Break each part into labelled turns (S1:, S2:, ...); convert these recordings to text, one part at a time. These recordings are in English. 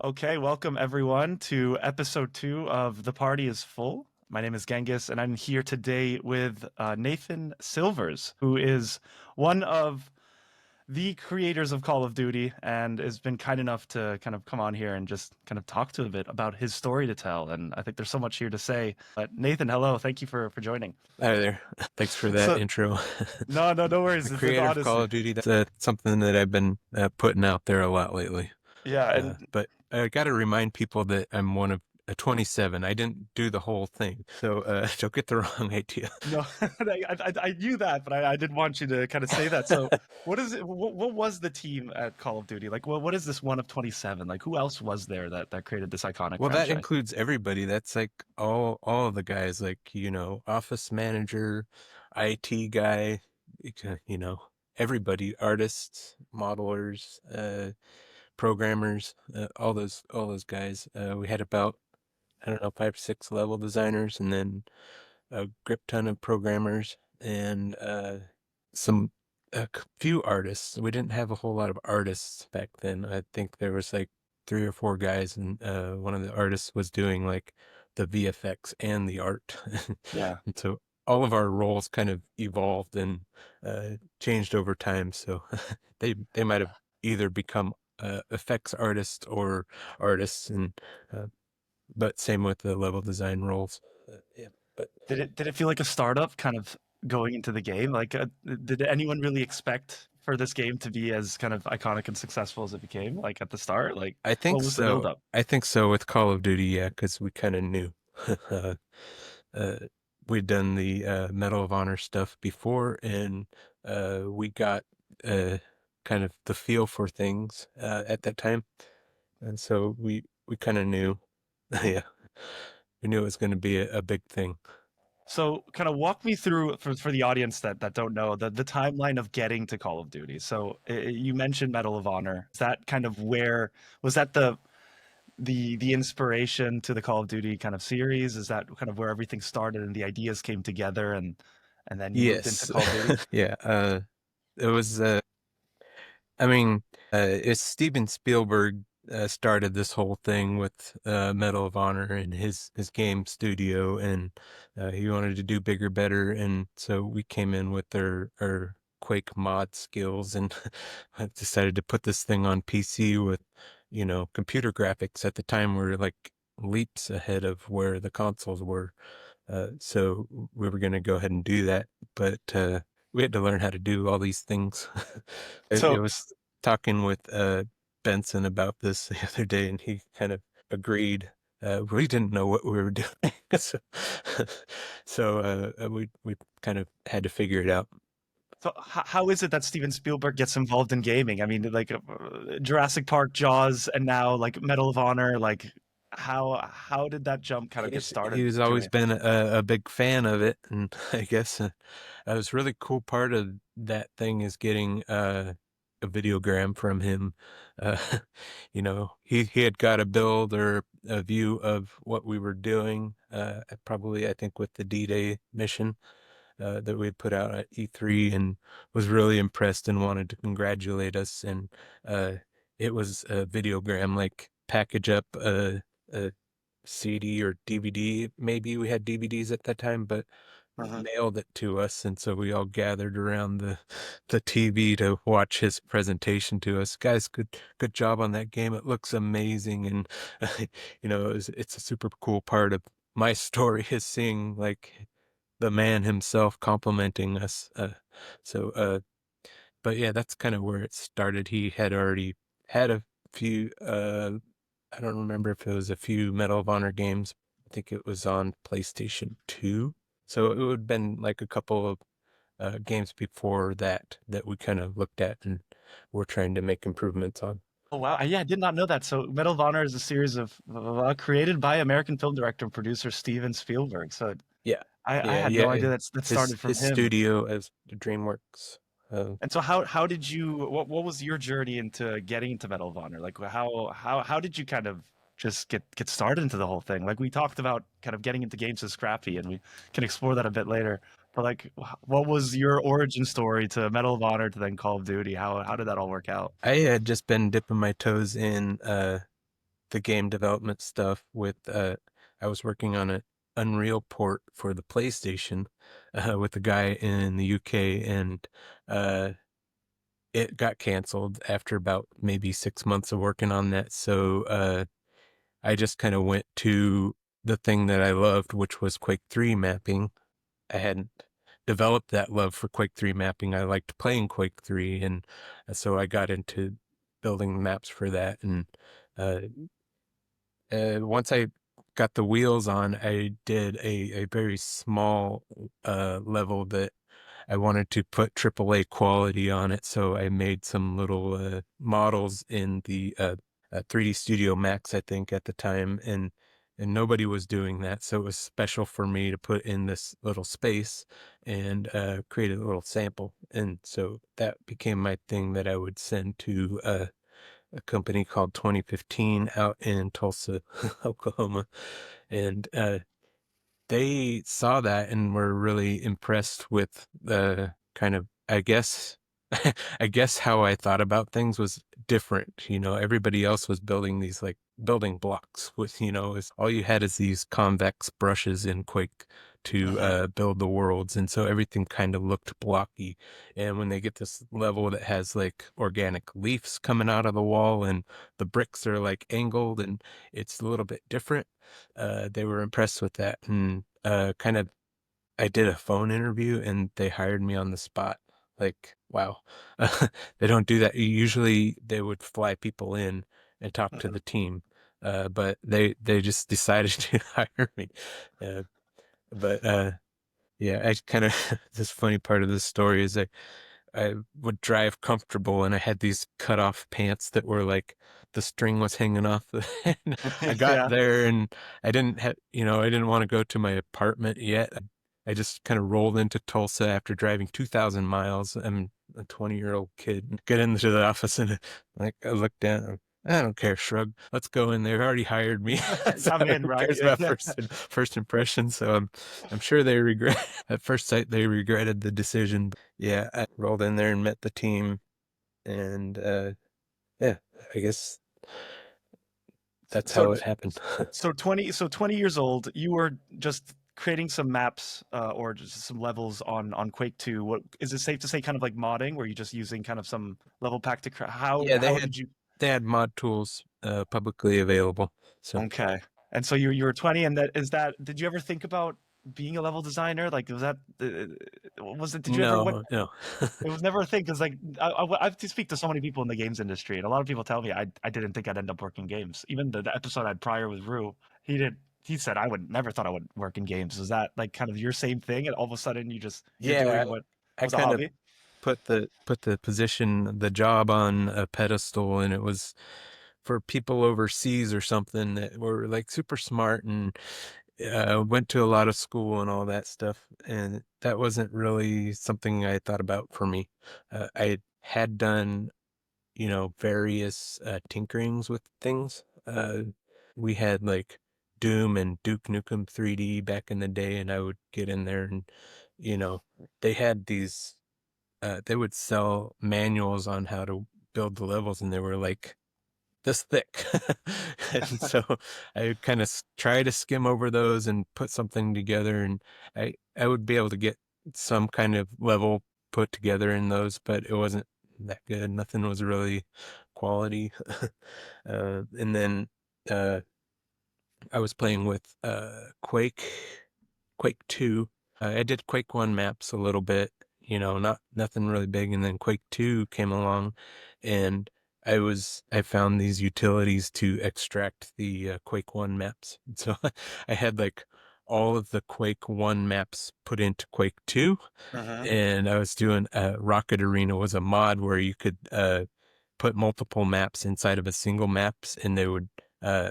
S1: Okay, welcome everyone to episode 2 of The Party is Full. My name is Genghis, and I'm here today with Nathan Silvers, who is one of the creators of Call of Duty and has been kind enough to kind of come on here and just kind of talk to a bit about his story to tell. And I think there's so much here to say. But Nathan, hello, thank you for joining.
S2: Hi there. Thanks for that
S1: So,
S2: intro.
S1: no
S2: The
S1: worries. It's
S2: creator of Call
S1: honestly,
S2: of Duty, that's something that I've been putting out there a lot lately.
S1: yeah, and
S2: But I got to remind people that I'm one of 27. I didn't do the whole thing. So don't get the wrong idea.
S1: no, I knew that, but I didn't want you to kind of say that. So, what is it? What was the team at Call of Duty like? What is this one of 27? Like, who else was there that created this iconic
S2: Well, that
S1: franchise?
S2: includes everybody. That's like all of the guys, like, office manager, IT guy, you know, everybody, artists, modelers, programmers, all those guys. We had about, I don't know, 5 or 6 level designers, and then a grip ton of programmers, and some a few artists. We didn't have a whole lot of artists back then. I think there was like 3 or 4 guys, and one of the artists was doing like the VFX and the art.
S1: Yeah.
S2: And so all of our roles kind of evolved and changed over time. So they might have either become effects artists or artists, and uh, but same with the level design roles. Yeah, but
S1: Did it feel like a startup kind of going into the game? Like, did anyone really expect for this game to be as kind of iconic and successful as it became? Like at the start, like
S2: I think
S1: what was the build
S2: so.
S1: up?
S2: I think so with Call of Duty, yeah, because we kind of knew. uh, uh, we'd done the Medal of Honor stuff before, and we got uh, kind of the feel for things at that time, and so we kind of knew, yeah, we knew it was going to be a big thing.
S1: So, kind of walk me through for the audience that don't know the timeline of getting to Call of Duty. So, you mentioned Medal of Honor. Is that kind of where was that the inspiration to the Call of Duty kind of series? Is that kind of where everything started and the ideas came together and then you moved into
S2: Yes,
S1: Call of Duty?
S2: yeah. It was. I mean, it's Steven Spielberg started this whole thing with Medal of Honor and his game studio, and he wanted to do bigger, better, and so we came in with our Quake mod skills, and I decided to put this thing on PC with, computer graphics at the time were like leaps ahead of where the consoles were. So we were going to go ahead and do that, but we had to learn how to do all these things. It
S1: So,
S2: was talking with Benson about this the other day, and he kind of agreed. We didn't know what we were doing, so, we kind of had to figure it out.
S1: so how is it that Steven Spielberg gets involved in gaming? I mean, like Jurassic Park, Jaws, and now like Medal of Honor. Like, how did that jump kind of get started
S2: He's always
S1: doing?
S2: been a big fan of it, and I guess it was a really cool part of that thing is getting a videogram from him. Uh, he had got a build or a view of what we were doing, probably, I think, with the D-Day mission that we put out at E3, and was really impressed and wanted to congratulate us. And uh, it was a videogram, like package up a CD or DVD. Maybe we had DVDs at that time, but
S1: Uh-huh.
S2: mailed it to us, and so we all gathered around the TV to watch his presentation to us. Guys, good job on that game. It looks amazing, and it's a super cool part of my story is seeing like the man himself complimenting us. But yeah, that's kind of where it started. He had already had a few. I don't remember if it was a few Medal of Honor games. I think it was on PlayStation 2. So it would have been like a couple of games before that we kind of looked at and were trying to make improvements on.
S1: Oh wow! Yeah, I did not know that. So, Medal of Honor is a series of created by American film director and producer Steven Spielberg. So,
S2: Yeah,
S1: I
S2: yeah,
S1: had no
S2: yeah.
S1: idea that
S2: His
S1: started from
S2: his
S1: him.
S2: studio as DreamWorks. Uh,
S1: And so, how did you? What was your journey into getting into Medal of Honor? Like, how did you kind of just get started into the whole thing? Like we talked about, kind of getting into games is scrappy, and we can explore that a bit later. But like, what was your origin story to Medal of Honor to then Call of Duty? How did that all work out?
S2: I had just been dipping my toes in the game development stuff with I was working on an Unreal port for the PlayStation with a guy in the UK, and uh it got canceled after about maybe 6 months of working on that. So I just kind of went to the thing that I loved, which was Quake 3 mapping. I hadn't developed that love for Quake 3 mapping. I liked playing Quake 3, and so I got into building maps for that. And uh, once I got the wheels on, I did a very small level that I wanted to put AAA quality on it. So I made some little models in the 3D Studio Max, I think, at the time, and nobody was doing that. So it was special for me to put in this little space and create a little sample. And so that became my thing that I would send to a company called 2015 out in Tulsa, Oklahoma. And they saw that and were really impressed with the kind of, I guess, I guess how I thought about things was different. Everybody else was building these like building blocks with, is all you had is these convex brushes in Quake to
S1: Hmm.
S2: build the worlds. And so everything kind of looked blocky. And when they get this level that has like organic leaves coming out of the wall and the bricks are like angled and it's a little bit different, they were impressed with that, and kind of I did a phone interview and they hired me on the spot. Like, wow. They don't do that. Usually they would fly people in and talk to
S1: Hmm.
S2: the team. But they just decided to hire me. Uh, but yeah, I kind of this funny part of this story is I would drive comfortable and I had these cut off pants that were like the string was hanging off. And I got
S1: Yeah.
S2: there and I didn't want to go to my apartment yet. I just kind of rolled into Tulsa after driving 2,000 miles. I'm a 20-year-old kid. Get into the office and like I look down. I don't care, shrug. Let's go in. They've already hired me. So
S1: I'm in,
S2: who
S1: right?
S2: cares about
S1: Yeah.
S2: first impressions? So I'm sure they regret at first sight they regretted the decision. Yeah, I rolled in there and met the team, and yeah, I guess that's
S1: So
S2: how it happened.
S1: so 20 years old, you were just creating some maps or just some levels on Quake 2. What is it safe to say kind of like modding where you're just using kind of some level pack to
S2: Yeah,
S1: how did you
S2: they had mod tools publicly available. So
S1: Okay. And so you were 20 and that is that did you ever think about being a level designer? Like was that was it did you ever what
S2: no, no.
S1: it was never a thing because like I've to speak to so many people in the games industry and a lot of people tell me I didn't think I'd end up working games. Even the episode I had prior with Rue, he did he said I would never thought I would work in games. Is that like kind of your same thing and all of a sudden you're
S2: Yeah,
S1: doing what
S2: I
S1: was a
S2: kind of
S1: hobby?
S2: put the the job on a pedestal, and it was for people overseas or something that were like super smart and went to a lot of school and all that stuff. And that wasn't really something I thought about for me. I had done, various tinkerings with things. We had like Doom and Duke Nukem 3D back in the day, and I would get in there and, you know, they had these, they would sell manuals on how to build the levels, and they were like this thick. And so I would kind of try to skim over those and put something together, and I would be able to get some kind of level put together in those, but it wasn't that good. Nothing was really quality. And then uh, I was playing with Quake 2. I did Quake 1 maps a little bit, not nothing really big, and then Quake 2 came along, and I found these utilities to extract the Quake 1 maps. So I had like all of the Quake 1 maps put into Quake 2,
S1: Uh-huh.
S2: and I was doing Rocket Arena was a mod where you could put multiple maps inside of a single maps, and they would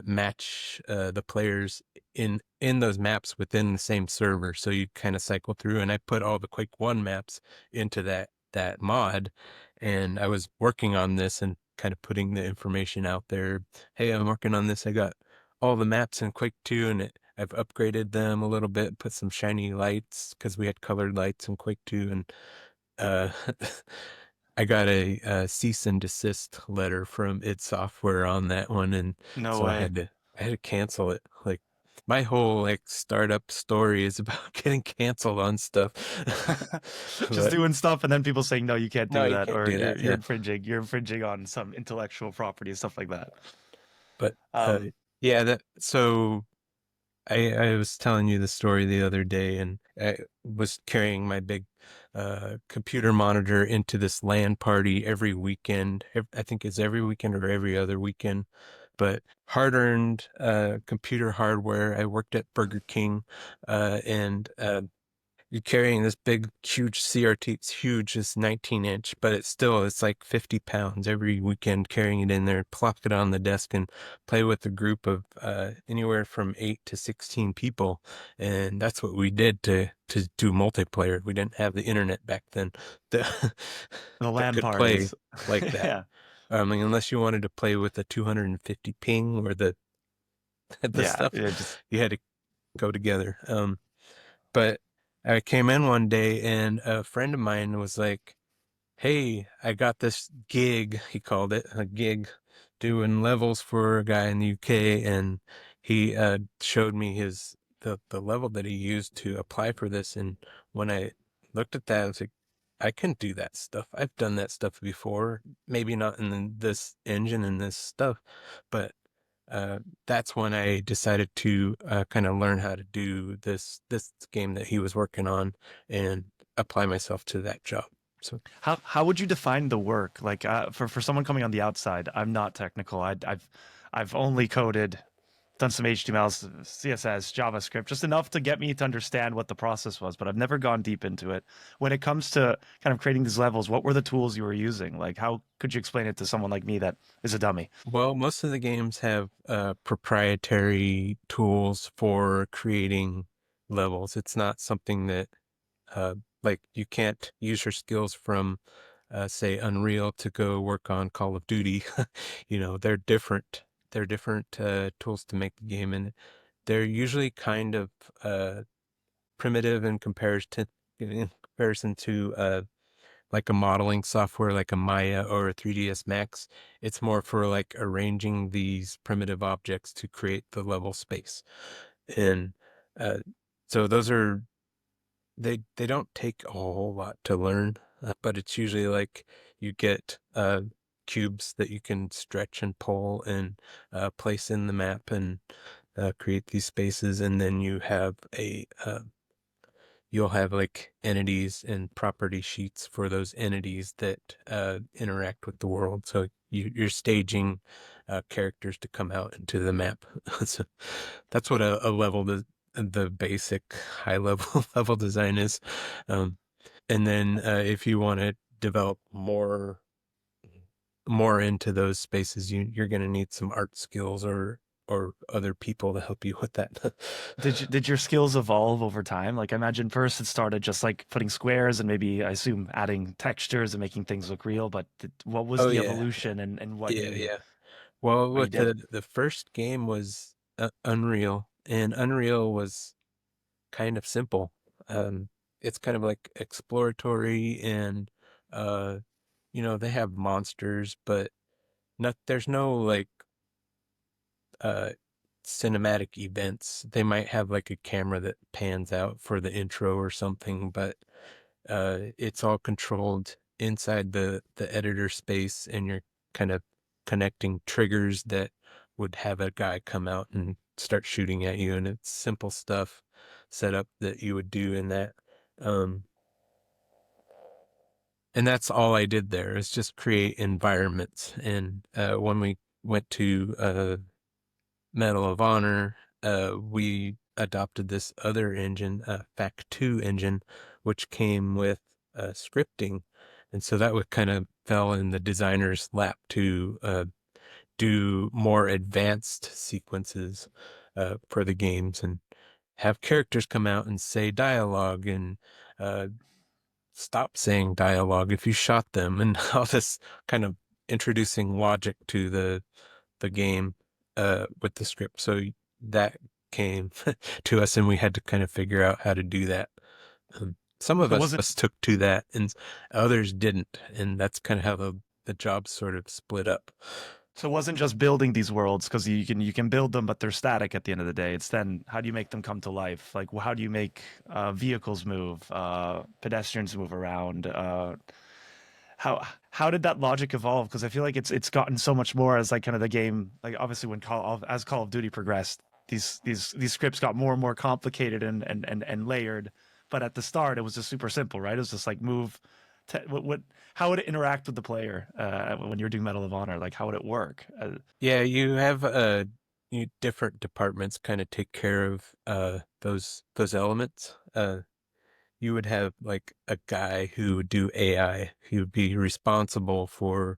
S2: match the players in those maps within the same server. So you kind of cycle through, and I put all the Quake 1 maps into that mod, and I was working on this and kind of putting the information out there. Hey, I'm working on this. I got all the maps in Quake 2, and I've upgraded them a little bit, put some shiny lights because we had colored lights in Quake 2, and uh I got a cease and desist letter from id Software on that one, and
S1: No
S2: so
S1: way.
S2: I had to cancel it. Like my whole like startup story is about getting canceled on stuff.
S1: Just
S2: But
S1: doing stuff and then people saying no, you can't
S2: no,
S1: do
S2: you
S1: that,
S2: can't
S1: or
S2: do
S1: you're
S2: that.
S1: you're
S2: Yeah.
S1: infringing you're infringing on some intellectual property and stuff like that.
S2: But
S1: Um,
S2: yeah, that so I was telling you the story the other day, and I was carrying my big computer monitor into this LAN party every weekend. I think it's every weekend or every other weekend. But hard-earned computer hardware. I worked at Burger King, and you're carrying this big, huge CRT. It's huge. It's 19-inch, but it's like 50 pounds every weekend carrying it in there, plop it on the desk and play with a group of anywhere from 8 to 16 people. And that's what we did to do multiplayer. We didn't have the internet back then that,
S1: the
S2: that
S1: LAN
S2: could play
S1: parties.
S2: like that.
S1: Yeah,
S2: I mean, unless you wanted to play with a 250 ping or the the
S1: yeah,
S2: stuff,
S1: yeah. Just
S2: you had to go together. But I came in one day and a friend of mine was like, "Hey, I got this gig," he called it, a gig, doing levels for a guy in the UK, and he showed me the level that he used to apply for this. And when I looked at that, I was like, I can do that stuff. I've done that stuff before. Maybe not in this engine and this stuff, but uh, that's when I decided to kind of learn how to do this game that he was working on and apply myself to that job. So,
S1: how would you define the work? Like for someone coming on the outside, I'm not technical. I've only coded, done some HTML, CSS, JavaScript, just enough to get me to understand what the process was, but I've never gone deep into it. When it comes to kind of creating these levels, what were the tools you were using? Like, how could you explain it to someone like me that is a dummy?
S2: well, most of the games have proprietary tools for creating levels. It's not something that uh, like you can't use your skills from say Unreal to go work on Call of Duty. They're different. They're different tools to make the game, and they're usually kind of uh, primitive in comparison to like a modeling software like a Maya or a 3ds Max. It's more for like arranging these primitive objects to create the level space. And uh, so those are they don't take a whole lot to learn, but it's usually like you get cubes that you can stretch and pull and place in the map and create these spaces, and then you'll have like entities and property sheets for those entities that interact with the world. So you're staging characters to come out into the map. So that's what a level, the basic high level level design is. Um, and then if you want to develop more into those spaces, you're going to need some art skills or other people to help you with that.
S1: Did your skills evolve over time? Like, I imagine first it started just like putting squares and maybe I assume adding textures and making things look real, but what was
S2: Oh
S1: the
S2: yeah,
S1: evolution and
S2: yeah, yeah. Well,
S1: what you
S2: with
S1: did?
S2: the first game was Unreal, and Unreal was kind of simple. Um, it's kind of like exploratory, and uh, they have monsters, but not there's no like uh cinematic events. They might have like a camera that pans out for the intro or something, but it's all controlled inside the editor space, and you're kind of connecting triggers that would have a guy come out and start shooting at you, and it's simple stuff set up that you would do in that. Um, and that's all I did there is just create environments. And when we went to Medal of Honor, we adopted this other engine, Fact 2 engine, which came with scripting. And so that would kind of fell in the designer's lap to do more advanced sequences for the games and have characters come out and say dialogue and uh, stop saying dialogue if you shot them, and all this kind of introducing logic to the game with the script. So that came to us, and we had to kind of figure out how to do that. some of
S1: So
S2: us
S1: was it
S2: us took to that, and others didn't, and that's kind of how the jobs sort of split up.
S1: so it wasn't just building these worlds because you can build them, but they're static at the end of the day. It's then how do you make them come to life? Like how do you make vehicles move, pedestrians move around? How did that logic evolve? Because I feel like it's gotten so much more as like kind of the game. Like obviously when Call of Duty progressed, these scripts got more and more complicated and layered. But at the start, it was just super simple, right? It was just like move. What how would it interact with the player when you're doing Medal of Honor? Like how would it work?
S2: Yeah, you have different departments kind of take care of those elements. You would have like a guy who would do AI. He would be responsible for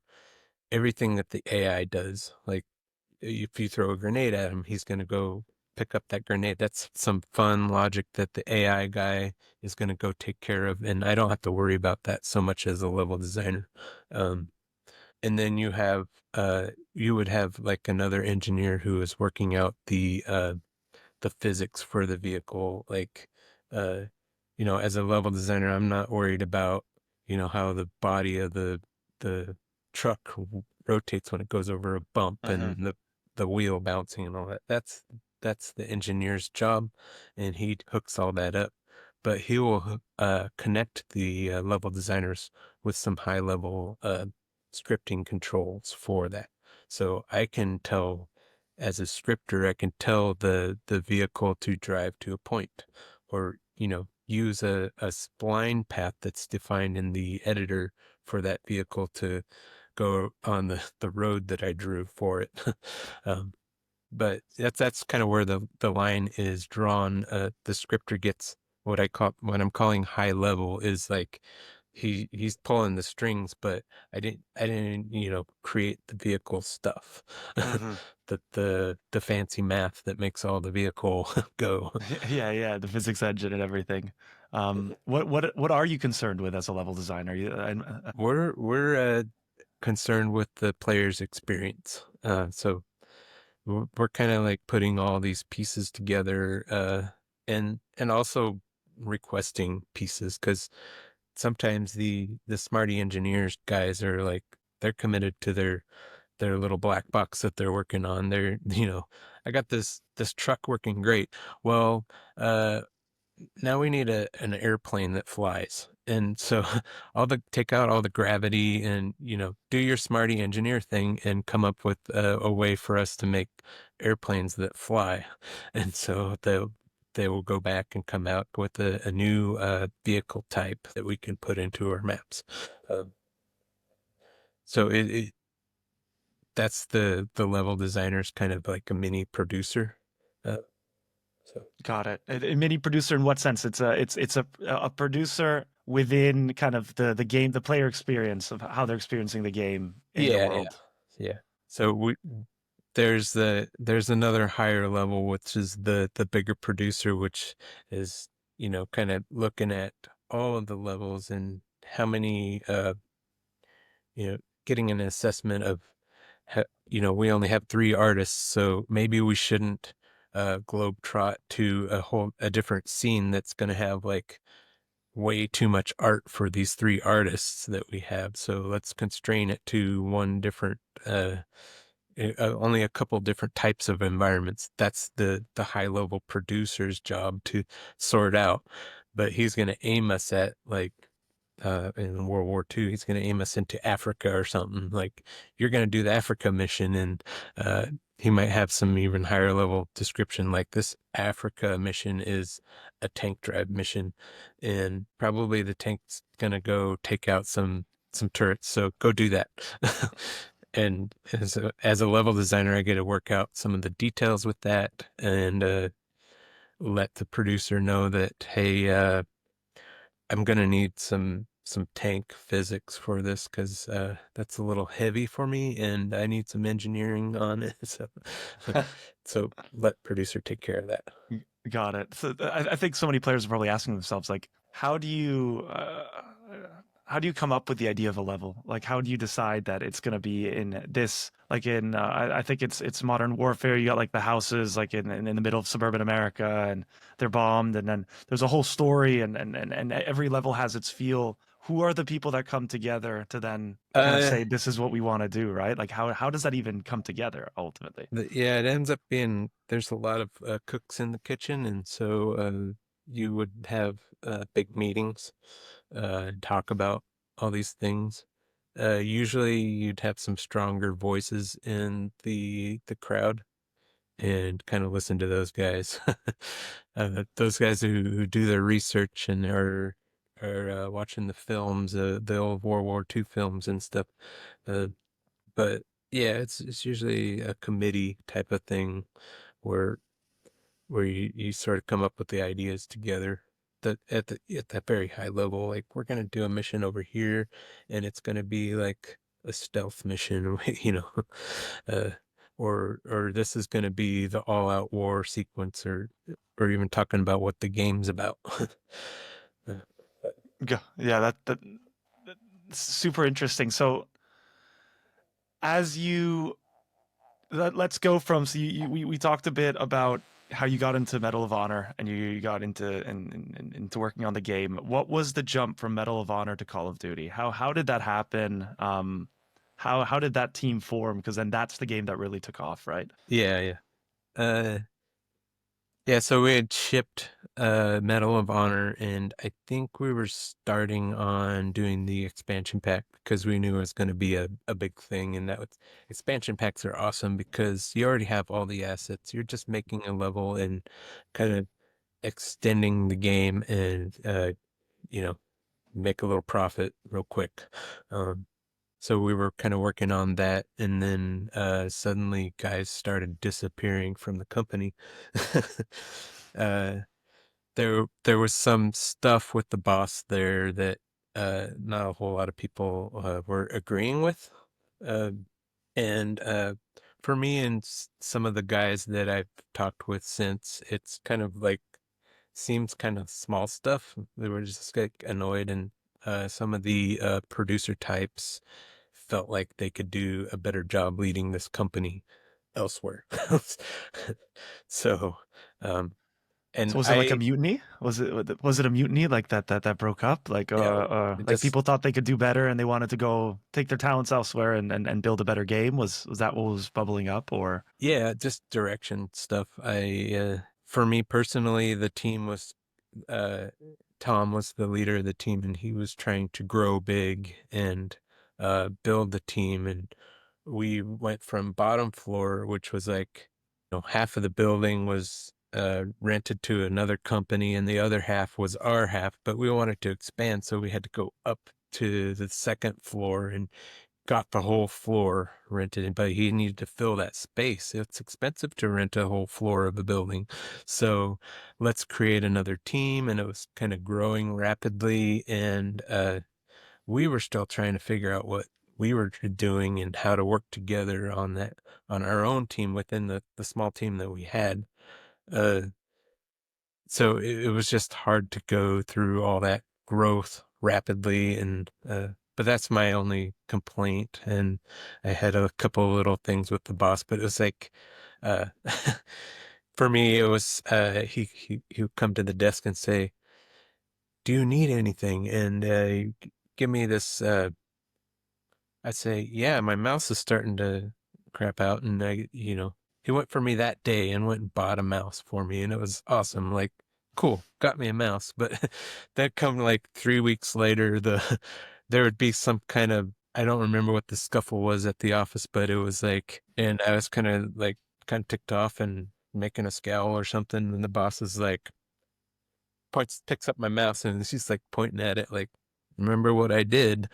S2: everything that the AI does. Like if you throw a grenade at him, he's going to go pick up that grenade. That's some fun logic that the AI guy is going to go take care of, and I don't have to worry about that so much as a level designer. Um, and then you would have like another engineer who is working out the physics for the vehicle. Like, uh, as a level designer, I'm not worried about, how the body of the truck rotates when it goes over a bump
S1: Mhm.
S2: and the wheel bouncing and all that. That's the engineer's job, and he hooks all that up. But he will connect the level designers with some high level scripting controls for that. So I can tell as a scripter, I can tell the vehicle to drive to a point, or use a spline path that's defined in the editor for that vehicle to go on the road that I drew for it. um, but that's kind of where the line is drawn. The scripter gets what I'm calling high level is like he's pulling the strings, but I didn't create the vehicle stuff.
S1: Mhm.
S2: The fancy math that makes all the vehicle go.
S1: Yeah, yeah, the physics engine and everything. What are you concerned with as a level designer?
S2: We're concerned with the player's experience. So we're kind of like putting all these pieces together, and also requesting pieces because sometimes the smarty engineers guys are like they're committed to their little black box that they're working on. They're I got this truck working great. Well, uh now we need an airplane that flies. And so take out all the gravity and, do your smarty engineer thing and come up with a way for us to make airplanes that fly. And so they will go back and come out with a new vehicle type that we can put into our maps. Um, so that's the level designer's kind of like a mini producer. Uh, so
S1: Got it. A mini producer in what sense? It's a producer within kind of the game, the player experience of how they're experiencing the game in your
S2: yeah, yeah,
S1: world.
S2: yeah. So there's another higher level, which is the bigger producer, which is kind of looking at all of the levels and how many getting an assessment of we only have three artists, so maybe we shouldn't globe trot to a different scene that's going to have like way too much art for these three artists that we have. So let's constrain it to one different only a couple different types of environments. That's the high level producer's job to sort out. But he's going to aim us at like in World War II, he's going to aim us into Africa or something. Like you're going to do the Africa mission, and uh, he might have some even higher level description. Like this Africa mission is a tank drive mission, and probably the tank's going to go take out some turrets. So go do that. And as a level designer, I get to work out some of the details with that and let the producer know that, hey, I'm gonna need some tank physics for this because that's a little heavy for me, and I need some engineering on it. So let producer take care of that.
S1: Got it. So I think so many players are probably asking themselves like, how do you? how do you come up with the idea of a level? Like, how do you decide that it's going to be in this, like in, I think it's Modern Warfare. You got like the houses, like in the middle of suburban America, and they're bombed, and then there's a whole story, and every level has its feel. Who are the people that come together to then kind of
S2: Uh,
S1: say, this is what we want to do, right? Like, how does that even come together ultimately?
S2: yeah, it ends up being there's a lot of cooks in the kitchen, and so you would have big meetings, and talk about all these things. Usually, you'd have some stronger voices in the crowd, and kind of listen to those guys. Those guys who do their research and are watching the films, the old World War II films and stuff. Uh, but yeah, it's usually a committee type of thing where you sort of come up with the ideas together. At that very high level, like we're gonna do a mission over here, and it's gonna be like a stealth mission, uh, or this is gonna be the all-out war sequence, or even talking about what the game's about. Uh,
S1: Yeah, that's super interesting. So as you let's go from so we talked a bit about how you got into Medal of Honor and you got into working on the game. What was the jump from Medal of Honor to Call of Duty? How did that happen? How did that team form? Because then that's the game that really took off, right?
S2: yeah, yeah. Uh, Yeah, so we had shipped Medal of Honor, and I think we were starting on doing the expansion pack because we knew it was going to be a big thing. And that was expansion packs are awesome because you already have all the assets. You're just making a level and kind of extending the game and you know, make a little profit real quick. Um, so we were kind of working on that, and then suddenly guys started disappearing from the company. uh, there was some stuff with the boss there that not a whole lot of people were agreeing with. Uh, and for me and some of the guys that I've talked with since, it's kind of like seems kind of small stuff. They were just like annoyed, and some of the producer types felt like they could do a better job leading this company elsewhere. So, um, and
S1: So was it like a
S2: I,
S1: mutiny? Was it a mutiny like that broke up?
S2: no, it
S1: Like
S2: just
S1: people thought they could do better and they wanted to go take their talents elsewhere and build a better game? Was that what was bubbling up or?
S2: yeah, just direction stuff. For me personally, the team was uh, Tom was the leader of the team, and he was trying to grow big and build the team. And we went from bottom floor, which was like, half of the building was rented to another company, and the other half was our half. But we wanted to expand, so we had to go up to the second floor and got the whole floor rented, but he needed to fill that space. It's expensive to rent a whole floor of a building. So let's create another team. And it was kind of growing rapidly. And we were still trying to figure out what we were doing and how to work together on that, on our own team within the small team that we had. Uh, so it was just hard to go through all that growth rapidly, and but that's my only complaint. And I had a couple little things with the boss, but it was like uh for me it was he would come to the desk and say, "Do you need anything?" And give me this I'd say, yeah, my mouse is starting to crap out. And he went for me that day and went and bought a mouse for me. And it was awesome. Like, cool, got me a mouse. But that come like 3 weeks later, there would be some kind of, I don't remember what the scuffle was at the office, but it was like, and I was kind of ticked off and making a scowl or something. And the boss is like, picks up my mouse and she's like pointing at it like, remember what I did?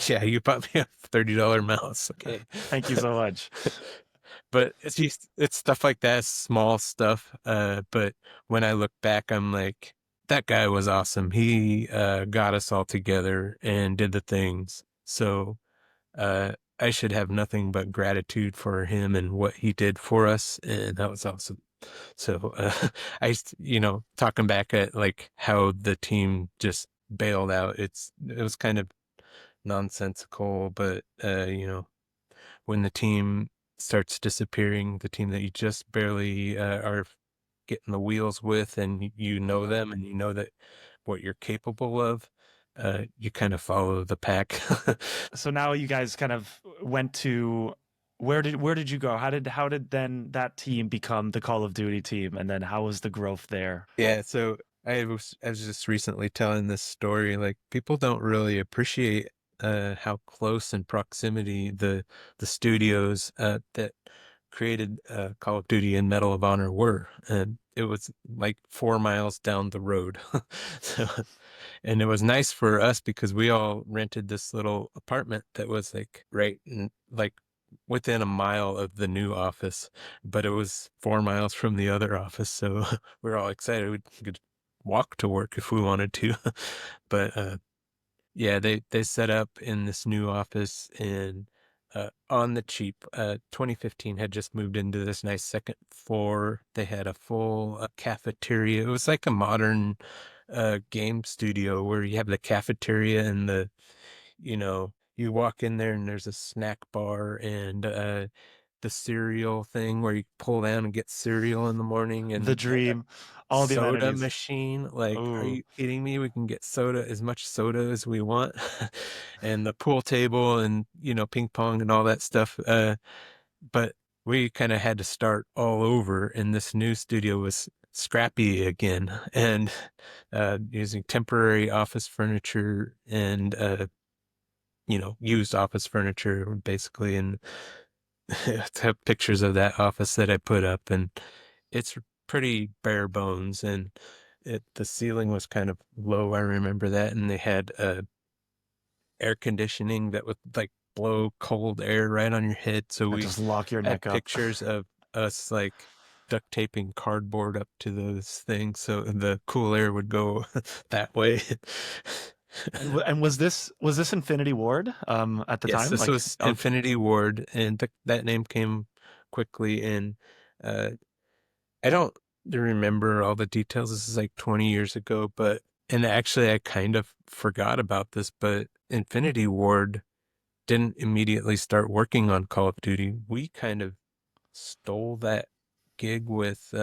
S2: Yeah, you bought me a $30 mouse. Okay.
S1: Thank you so much.
S2: But it's stuff like that, small stuff. But when I look back, I'm like, that guy was awesome. He got us all together and did the things. So I should have nothing but gratitude for him and what he did for us, and that was awesome. So talking back at like how the team just bailed out, it was kind of nonsensical, but when the team starts disappearing, the team that you just barely are getting the wheels with, and you know them, and you know that what you're capable of, you kind of follow the pack.
S1: So now you guys kind of went to where did you go? How did then that team become the Call of Duty team? And then how was the growth there?
S2: Yeah, so I was just recently telling this story, like people don't really appreciate how close in proximity the studios that created Call of Duty and Medal of Honor were. And it was like 4 miles down the road. So, and it was nice for us because we all rented this little apartment that was like right in, like within a mile of the new office, but it was 4 miles from the other office. So we were all excited. We could walk to work if we wanted to. But yeah, they set up in this new office and on the cheap. 2015 had just moved into this nice second floor. They had a full cafeteria. It was like a modern game studio where you have the cafeteria and you walk in there and there's a snack bar and the cereal thing where you pull down and get cereal in the morning
S1: The
S2: and
S1: dream, all the
S2: soda
S1: amenities.
S2: machine. Like, are
S1: Oh,
S2: you kidding me? We can get soda, as much soda as we want, and the pool table and ping pong and all that stuff. But we kind of had to start all over, and this new studio was scrappy again, and using temporary office furniture and used office furniture basically, and have pictures of that office that I put up, and it's pretty bare bones, and the ceiling was kind of low. I remember that, and they had air conditioning that would like blow cold air right on your head. So
S1: I
S2: we
S1: just lock your
S2: had
S1: neck up.
S2: pictures of us like duct taping cardboard up to those things so the cool air would go that way.
S1: And was this Infinity Ward at the
S2: Yes,
S1: time?
S2: this
S1: Like,
S2: was
S1: okay,
S2: Infinity Ward, and that name came quickly. And uh, I don't remember all the details. This is like 20 years ago, and actually, I kind of forgot about this, but Infinity Ward didn't immediately start working on Call of Duty. We kind of stole that gig with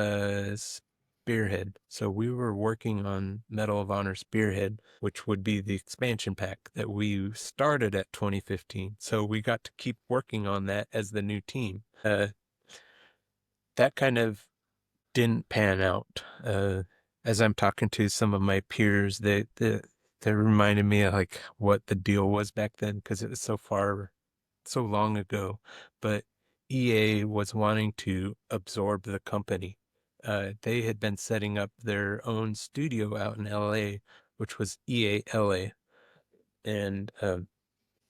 S2: Spearhead. So we were working on Medal of Honor Spearhead, which would be the expansion pack that we started at 2015. So we got to keep working on that as the new team. That kind of didn't pan out. As I'm talking to some of my peers, they reminded me of like what the deal was back then because it was so long ago. But EA was wanting to absorb the company. They had been setting up their own studio out in LA, which was EA LA, and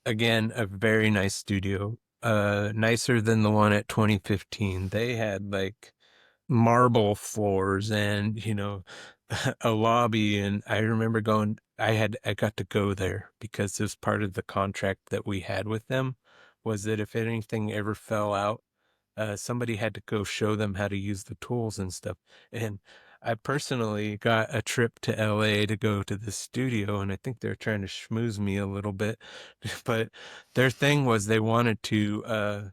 S2: again, a very nice studio. Nicer than the one at 2015. They had like marble floors and a lobby, and I remember going, I got to go there because it was part of the contract that we had with them, was that if anything ever fell out, somebody had to go show them how to use the tools and stuff. And I personally got a trip to LA to go to the studio, and I think they're trying to schmooze me a little bit. But their thing was they wanted to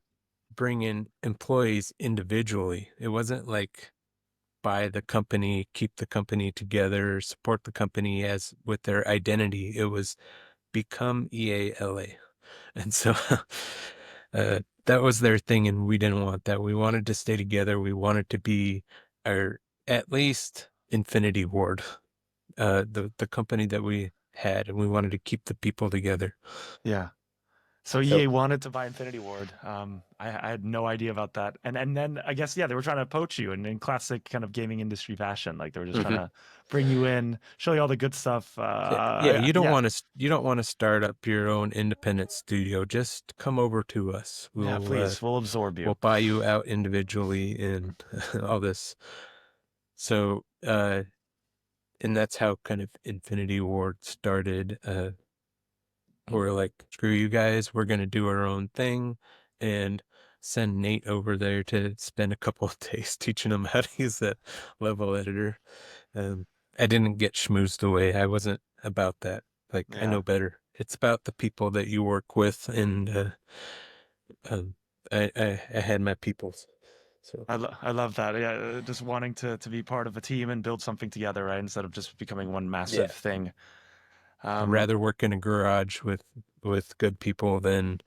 S2: bring in employees individually. It wasn't like buy the company, keep the company together, support the company as with their identity. It was become EALA. And so that was their thing, and we didn't want that. We wanted to stay together. We wanted to be our at least Infinity Ward, the company that we had, and we wanted to keep the people together.
S1: yeah. So
S2: So
S1: EA wanted to buy Infinity Ward. I had no idea about that. And then I guess yeah, they were trying to poach you in classic kind of gaming industry fashion. Like they were just trying
S2: mhm.
S1: to bring you in, show you all the good stuff.
S2: Yeah,
S1: Yeah,
S2: you don't want to start up your own independent studio. Just come over to us.
S1: yeah. Please, we'll absorb you.
S2: We'll buy you out individually and all this. So and that's how kind of Infinity Ward started. We're like, screw you guys, we're gonna do our own thing, and send Nate over there to spend a couple of days teaching him how to use that level editor. Um, I didn't get schmoozed away. I wasn't about that. Like, I
S1: Yeah.
S2: know better. it's about the people that you work with, and um, I had my peoples. So
S1: I love that. Yeah, just wanting to be part of a team and build something together, right? Instead of just becoming one massive
S2: yeah,
S1: thing.
S2: I'd
S1: Um,
S2: rather work in a garage with good people than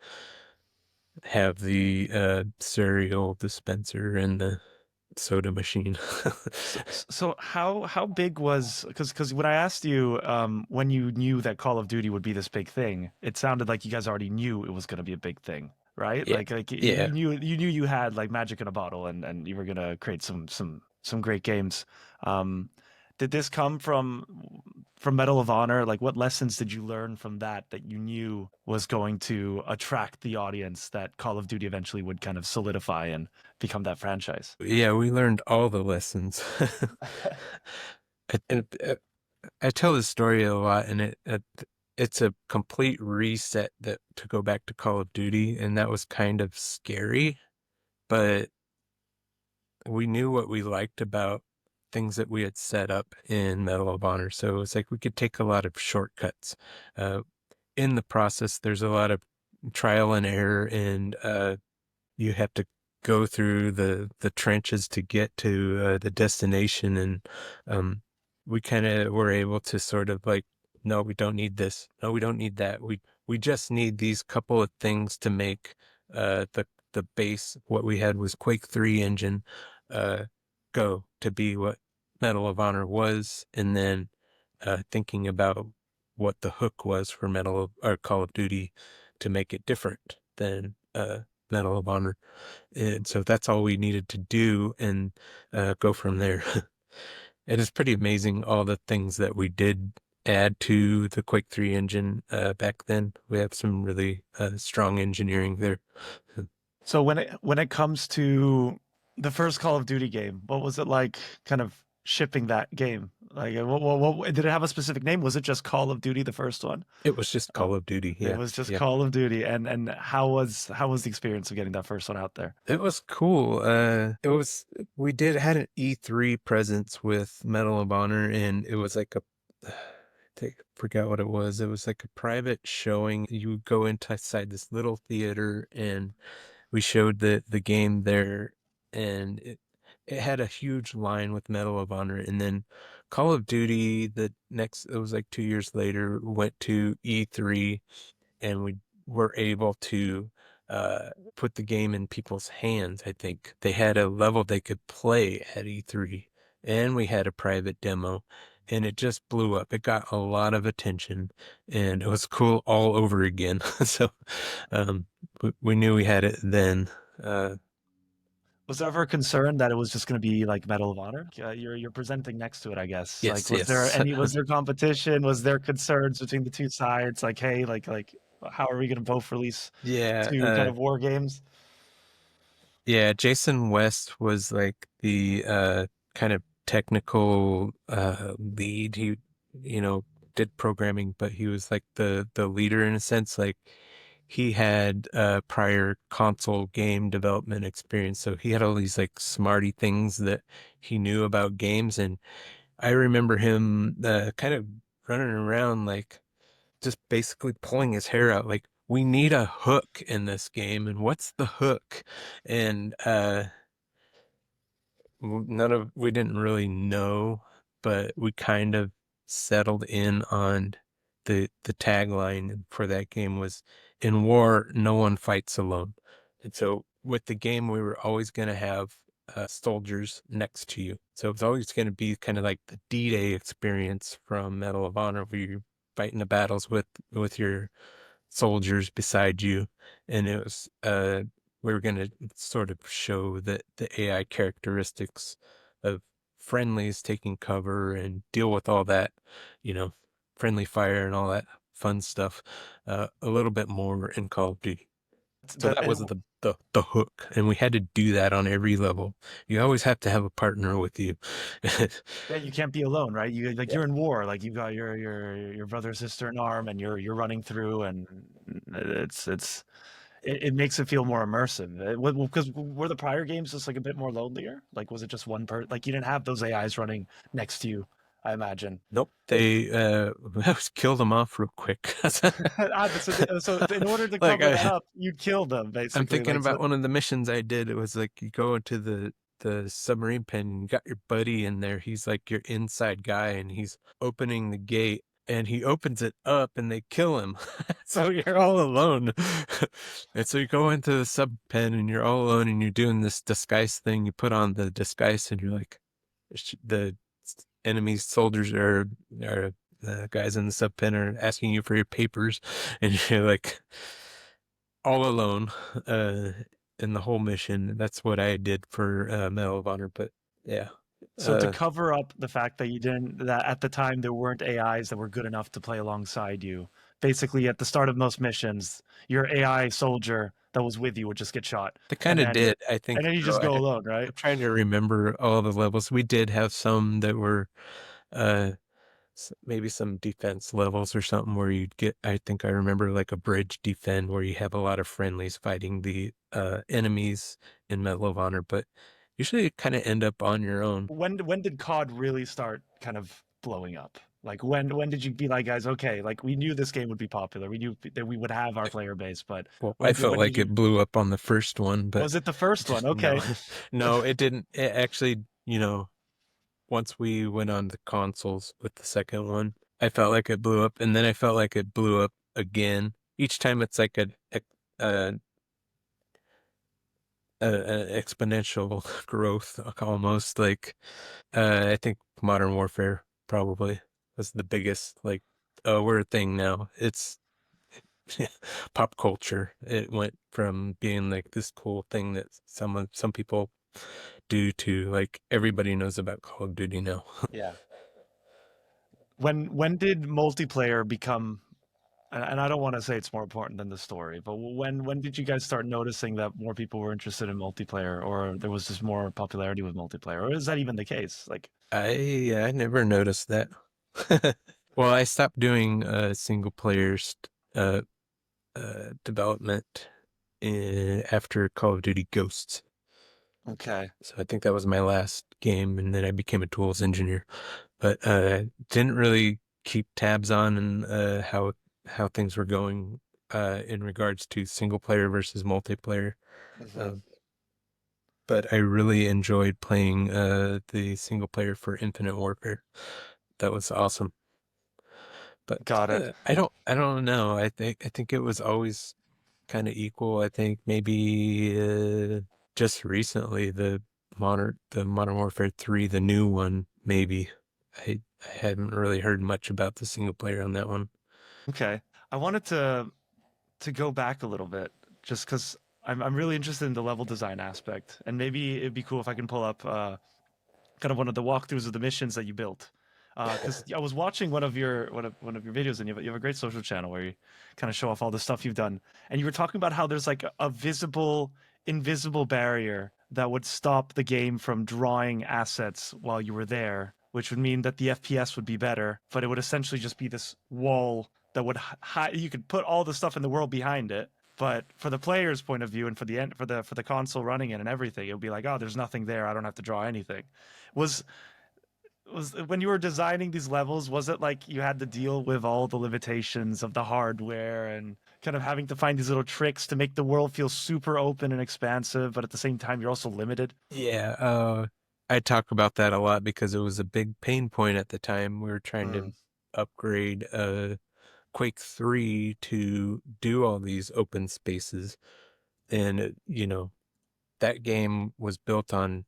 S2: have the cereal dispenser and the soda machine.
S1: so how big was because when I asked you when you knew that Call of Duty would be this big thing, it sounded like you guys already knew it was going to be a big thing, right?
S2: Yeah,
S1: Like
S2: yeah.
S1: you knew you had like magic in a bottle and you were going to create some great games. Um, did this come from Medal of Honor? Like what lessons did you learn from that that you knew was going to attract the audience that Call of Duty eventually would kind of solidify and become that franchise?
S2: Yeah, we learned all the lessons. I tell this story a lot, and it's a complete reset that to go back to Call of Duty, and that was kind of scary, but we knew what we liked about things that we had set up in Medal of Honor. So it was like we could take a lot of shortcuts. Uh, in the process, there's a lot of trial and error, and you have to go through the trenches to get to the destination, and um we kind of were able to sort of like, no, we don't need this, no, we don't need that, we just need these couple of things to make the base, what we had was Quake 3 engine, uh go to be what Medal of Honor was, and then thinking about what the hook was for Medal of or Call of Duty to make it different than Medal of Honor. And so that's all we needed to do, and go from there. It is pretty amazing all the things that we did add to the Quake 3 engine back then. We have some really strong engineering there.
S1: So when it comes to the first Call of Duty game, what was it like kind of shipping that game? Like did it have a specific name? Was it just Call of Duty, the first one?
S2: It was just
S1: Oh,
S2: Call of Duty.
S1: it
S2: Yeah.
S1: was just
S2: Yeah.
S1: Call of Duty. And how was the experience of getting that first one out there?
S2: It was cool. We did had an E3 presence with Medal of Honor, and it was like a, forget what it was. It was like a private showing. You would go inside this little theater, and we showed the game there, and it had a huge line with Medal of Honor. And then Call of Duty, the next, it was like 2 years later, went to E3, and we were able to put the game in people's hands. I think they had a level they could play at E3, and we had a private demo, and it just blew up. It got a lot of attention, and it was cool all over again. So um, we knew we had it then. Uh,
S1: Was there ever a concern that it was just going to be like Medal of Honor? You're presenting next to it, I guess. Like,
S2: yes, yes.
S1: was there competition? Was there concerns between the two sides? Like, hey, like, how are we going to both release
S2: Yeah,
S1: two kind of war games?
S2: yeah, Jason West was like the kind of technical lead. He, you know, did programming, but he was like the leader in a sense. Like he had prior console game development experience, so he had all these like smarty things that he knew about games. And I remember him kind of running around like just basically pulling his hair out like, we need a hook in this game, and what's the hook? And none of we didn't really know, but we kind of settled in on the tagline for that game was, in war no one fights alone. And so with the game we were always going to have soldiers next to you, so it was always going to be kind of like the D-Day experience from Medal of Honor, where you're fighting the battles with your soldiers beside you. And it was we were going to sort of show that the AI characteristics of friendlies taking cover and deal with all that, you know, friendly fire and all that fun stuff, a little bit more in Call of Duty. So
S1: That
S2: that was the hook, and we had to do that on every level. You always have to have a partner with you.
S1: yeah, you can't be alone, right? You like
S2: Yeah.
S1: you're in war, like you've got your brother sister in arm, and you're running through, and it makes it feel more immersive. Because were the prior games just like a bit more lonelier? Like was it just one person? Like you didn't have those AIs running next to you I imagine.
S2: Nope, they killed them off real quick.
S1: So in order to
S2: Like
S1: cover that up, you'd kill them
S2: I'm
S1: basically.
S2: thinking
S1: Like so.
S2: about one of the missions I did. It was like you go into the submarine pen and you got your buddy in there. He's like your inside guy and he's opening the gate and he opens it up and they kill him. So you're all alone. And so you go into the sub pen and you're all alone and you're doing this disguise thing. You put on the disguise and you're like the enemy soldiers are the guys in the sub pen are asking you for your papers and you're like all alone uh in the whole mission. That's what I did for Medal of Honor, but yeah.
S1: So to
S2: Uh
S1: cover up the fact that you didn't, that at the time there weren't AIs that were good enough to play alongside you. Basically, at the start of most missions, your AI soldier that was with you would just get shot,
S2: they
S1: and
S2: kind of
S1: then
S2: did, I think
S1: you
S2: so.
S1: just go alone, right?
S2: I'm trying to remember all the levels. We did have some that were uh maybe some defense levels or something where you'd get, I think I remember like a bridge defend where you have a lot of friendlies fighting the enemies in Medal of Honor, but usually you kind of end up on your own.
S1: When did COD really start kind of blowing up? Like when did you be like, guys, okay, like we knew this game would be popular. We knew that we would have our player base, but
S2: Well, I felt
S1: when did
S2: like
S1: you?
S2: it blew up on the first one, but
S1: Was it the first one?
S2: no,
S1: Okay.
S2: no, it didn't. It actually, once we went on the consoles with the second one, I felt like it blew up, and then I felt like it blew up again. Each time it's like a, an exponential growth, almost like I think Modern Warfare probably was the biggest. Like, we're a thing now. It's pop culture. It went from being like this cool thing that some people do to like everybody knows about Call of Duty now.
S1: Yeah. When did multiplayer become, and I don't want to say it's more important than the story, but when did you guys start noticing that more people were interested in multiplayer, or there was just more popularity with multiplayer, or is that even the case? Like,
S2: I never noticed that. Well, I stopped doing single player uh development after Call of Duty Ghosts.
S1: okay,
S2: So I think that was my last game, and then I became a tools engineer. But didn't really keep tabs on and how things were going in regards to single player versus multiplayer.
S1: hmm
S2: Uh, but I really enjoyed playing the single player for Infinite Warfare. That was awesome. But
S1: got it.
S2: I don't know. I think it was always kind of equal. I think maybe just recently the Modern Warfare 3, the new one, maybe. I haven't really heard much about the single player on that one.
S1: Okay, I wanted to go back a little bit, just because I'm really interested in the level design aspect, and maybe it'd be cool if I can pull up kind of one of the walkthroughs of the missions that you built. Because I was watching one of your videos, and you have a great social channel where you kind of show off all the stuff you've done, and you were talking about how there's like a visible, invisible barrier that would stop the game from drawing assets while you were there, which would mean that the FPS would be better, but it would essentially just be this wall that would you could put all the stuff in the world behind it, but for the player's point of view and for the end for the console running it and everything, it would be like, oh, there's nothing there. I don't have to draw anything. Was was when you were designing these levels, was it like you had to deal with all the limitations of the hardware and kind of having to find these little tricks to make the world feel super open and expansive, but at the same time you're also limited?
S2: Yeah, I talk about that a lot because it was a big pain point at the time. We were trying
S1: Mm,
S2: to upgrade Quake 3 to do all these open spaces. And, that game was built on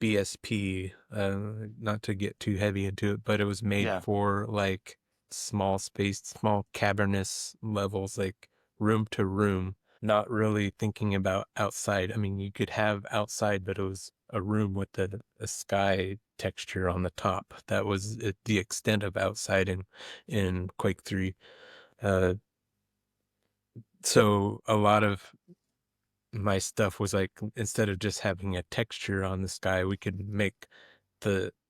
S2: BSP, not to get too heavy into it, but it was made
S1: yeah.
S2: for like small space, small cavernous levels, like room to room, not really thinking about outside. I mean, you could have outside, but it was a room with a sky texture on the top. That was the extent of outside in Quake 3. Uh, so a lot of my stuff was like instead of just having a texture on the sky, we could make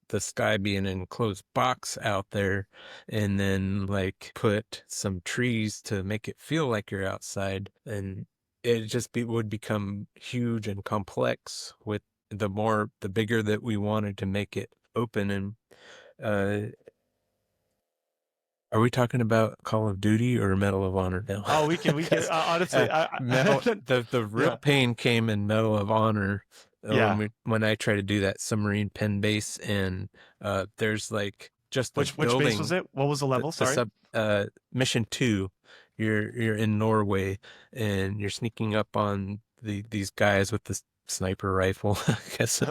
S2: the sky be an enclosed box out there and then like put some trees to make it feel like you're outside and it just would become huge and complex with the bigger that we wanted to make it open and Uh, are we talking about Call of Duty or Medal of Honor now?
S1: Oh, we can.
S2: 'Cause,
S1: Honestly,
S2: Medal the real
S1: yeah,
S2: pain came in Medal of Honor
S1: yeah.
S2: when I tried to do that submarine pen base, and there's like just the
S1: Which base was
S2: building,
S1: it? What was the level?
S2: the
S1: Sorry.
S2: sub mission 2. You're in Norway, and you're sneaking up on these guys with the sniper rifle, I guess.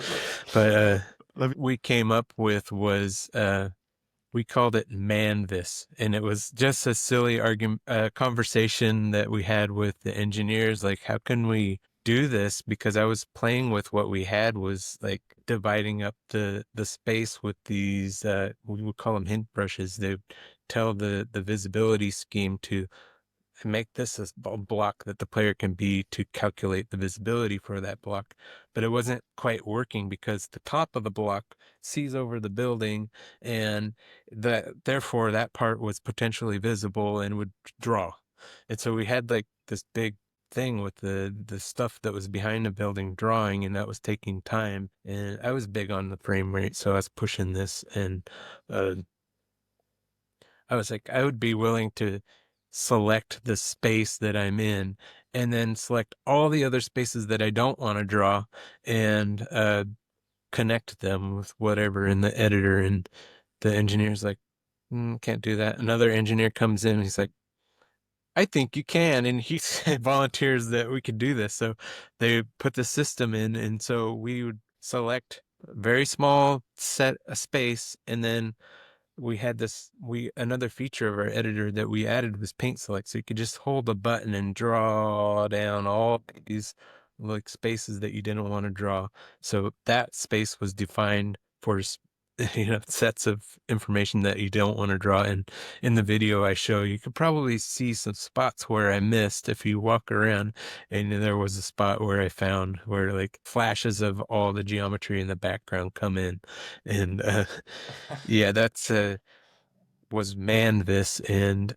S2: But
S1: Let me.
S2: we came up with was we called it man this, and it was just a silly argument conversation that we had with the engineers, like how can we do this, because I was playing with what we had, was like dividing up the space with these we would call them hint brushes. They would tell the visibility scheme to make this a block that the player can be to calculate the visibility for that block. But it wasn't quite working because the top of the block sees over the building, and that therefore that part was potentially visible and would draw. And so we had like this big thing with the stuff that was behind the building drawing, and that was taking time. And I was big on the frame rate, so I was pushing this, and uh I was like, I would be willing to select the space that I'm in and then select all the other spaces that I don't want to draw, and connect them with whatever in the editor. And the engineer's like, can't do that. Another engineer comes in and he's like, I think you can. And he volunteers that we could do this. So they put the system in. And so we would select a very small set of space, and then we had another feature of our editor that we added was paint select, so you could just hold a button and draw down all these like spaces that you didn't want to draw. So that space was defined for sets of information that you don't want to draw. And in the video I show, you could probably see some spots where I missed if you walk around, and there was a spot where I found where like flashes of all the geometry in the background come in. And yeah, that's was Manvis. And